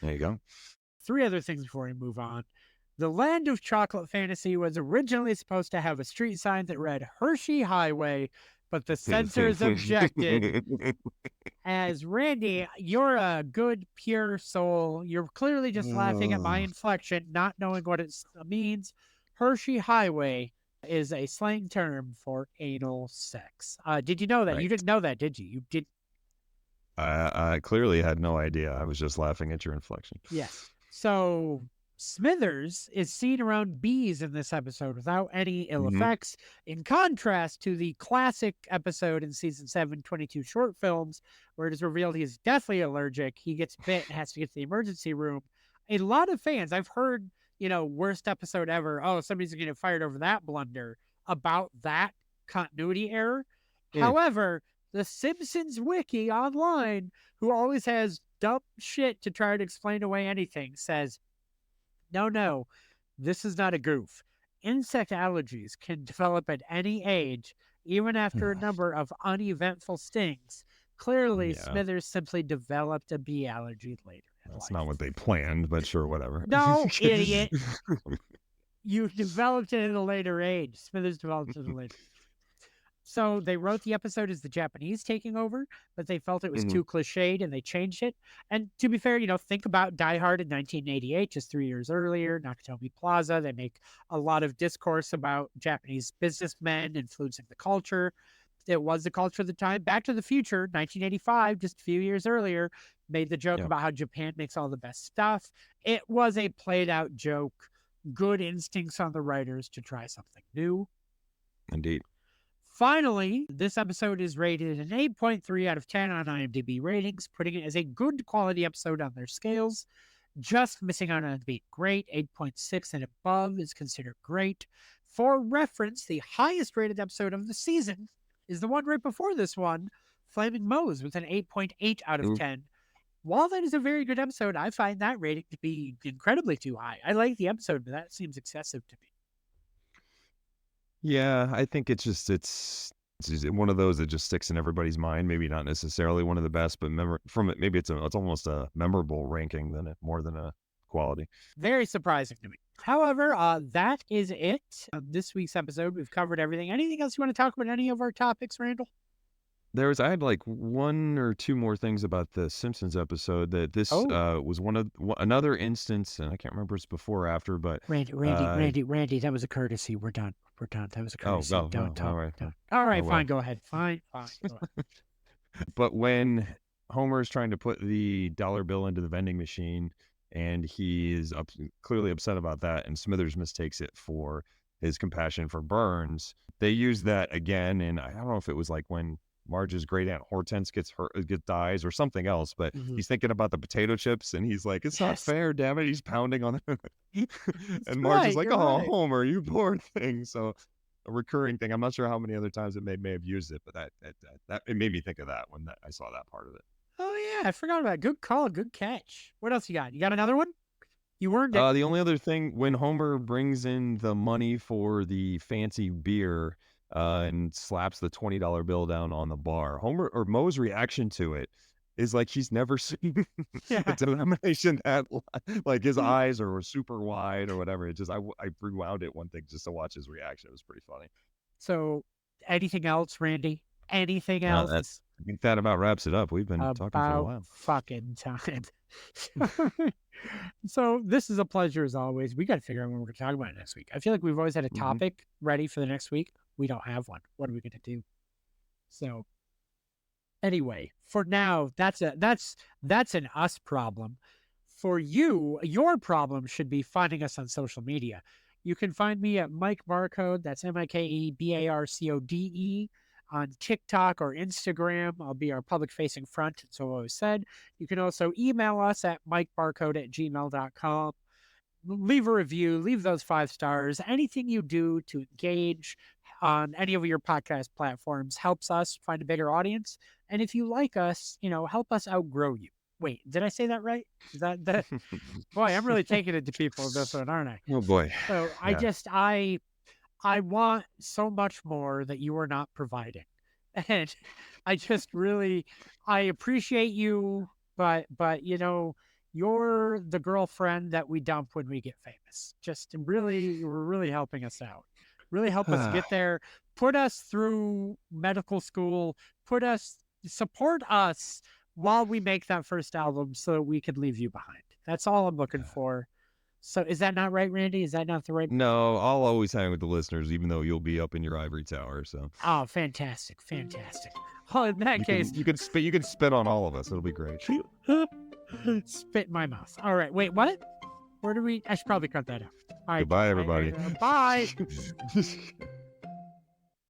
S6: There you go.
S1: 3 other things before we move on. The Land of Chocolate Fantasy was originally supposed to have a street sign that read Hershey Highway, but the censors objected. As Randy, you're a good, pure soul. You're clearly just laughing at my inflection, not knowing what it means. Hershey Highway is a slang term for anal sex. Did you know that?
S6: Right.
S1: You didn't know that, did you? You did.
S6: I clearly had no idea. I was just laughing at your inflection.
S1: Yes. So Smithers is seen around bees in this episode without any ill effects, in contrast to the classic episode in season 7, 22 short films, where it is revealed he is deathly allergic. He gets bit and has to get to the emergency room. A lot of fans, I've heard, worst episode ever. Oh, somebody's going to get fired over that blunder about that continuity error. However, the Simpsons wiki online, who always has dumb shit to try to explain away anything, says, no, this is not a goof. Insect allergies can develop at any age, even after a number of uneventful stings. Clearly, Smithers simply developed a bee allergy later in life.
S6: That's not what they planned, but sure, whatever.
S1: No, idiot. You developed it at a later age. Smithers developed it at a later age. So they wrote the episode as the Japanese taking over, but they felt it was too cliched and they changed it. And to be fair, think about Die Hard in 1988, just 3 years earlier, Nakatomi Plaza. They make a lot of discourse about Japanese businessmen influencing the culture. It was the culture of the time. Back to the Future, 1985, just a few years earlier, made the joke about how Japan makes all the best stuff. It was a played out joke. Good instincts on the writers to try something new.
S6: Indeed.
S1: Finally, this episode is rated an 8.3 out of 10 on IMDb ratings, putting it as a good quality episode on their scales. Just missing out on being great. 8.6 and above is considered great. For reference, the highest rated episode of the season is the one right before this one, Flaming Mose, with an 8.8 out of 10. While that is a very good episode, I find that rating to be incredibly too high. I like the episode, but that seems excessive to me.
S6: Yeah, I think it's just one of those that just sticks in everybody's mind. Maybe not necessarily one of the best, but from it, maybe it's almost a memorable ranking more than a quality.
S1: Very surprising to me. However, that is it. This week's episode, we've covered everything. Anything else you want to talk about? Any of our topics, Randall?
S6: I had like one or two more things about the Simpsons episode that this was another instance, and I can't remember if it's before or after, but
S1: Randy, that was a courtesy. We're done. That was a courtesy. Don't talk.
S6: all right.
S1: All right,
S6: Oh,
S1: fine.
S6: well.
S1: Go ahead. Fine. Go ahead.
S6: But when Homer is trying to put the dollar bill into the vending machine, and he is clearly upset about that, and Smithers mistakes it for his compassion for Burns, they use that again, and I don't know if it was like when Marge's great aunt Hortense dies or something else, but he's thinking about the potato chips, and he's like, "It's not fair, damn it!" He's pounding on it, and Marge is like, "Oh, right. Homer, you poor thing." So a recurring thing. I'm not sure how many other times it may have used it, but that it made me think of that when I saw that part of it.
S1: Oh yeah, I forgot about it. Good call, good catch. What else you got? You got another one? You weren't.
S6: The only other thing, when Homer brings in the money for the fancy beer, and slaps the $20 bill down on the bar, Moe's reaction to it is like he's never seen a denomination that, like, his eyes are super wide or whatever. It just I rewound it one thing just to watch his reaction. It was pretty funny.
S1: So, anything else, Randy? Anything else?
S6: I think that about wraps it up. We've been talking for a while.
S1: Fucking time. So this is a pleasure as always. We got to figure out what we're going to talk about next week. I feel like we've always had a topic ready for the next week. We don't have one. What are we going to do? So anyway, for now, that's an us problem. For you, your problem should be finding us on social media. You can find me at Mike Barcode. That's MikeBarcode on TikTok or Instagram. I'll be our public-facing front, so I always said. You can also email us at mikebarcode@gmail.com. Leave a review, leave those 5 stars. Anything you do to engage on any of your podcast platforms helps us find a bigger audience. And if you like us, help us outgrow you. Wait, did I say that right? Is that boy, I'm really taking it to people with this one, aren't I?
S6: Oh boy.
S1: So yeah. I want so much more that you are not providing. And I appreciate you, but you're the girlfriend that we dump when we get famous. You're really helping us out. Really help us get there. Put us through medical school. Support us while we make that first album so we could leave you behind. That's all I'm looking for. So is that not right, Randy? Is that not the right?
S6: No, I'll always hang with the listeners, even though you'll be up in your ivory tower. So.
S1: Oh, fantastic. Well, in that case,
S6: you can spit on all of us. It'll be great.
S1: Spit in my mouth. All right. Wait, what? I should probably cut that out. All right.
S6: Goodbye, everybody.
S1: Bye.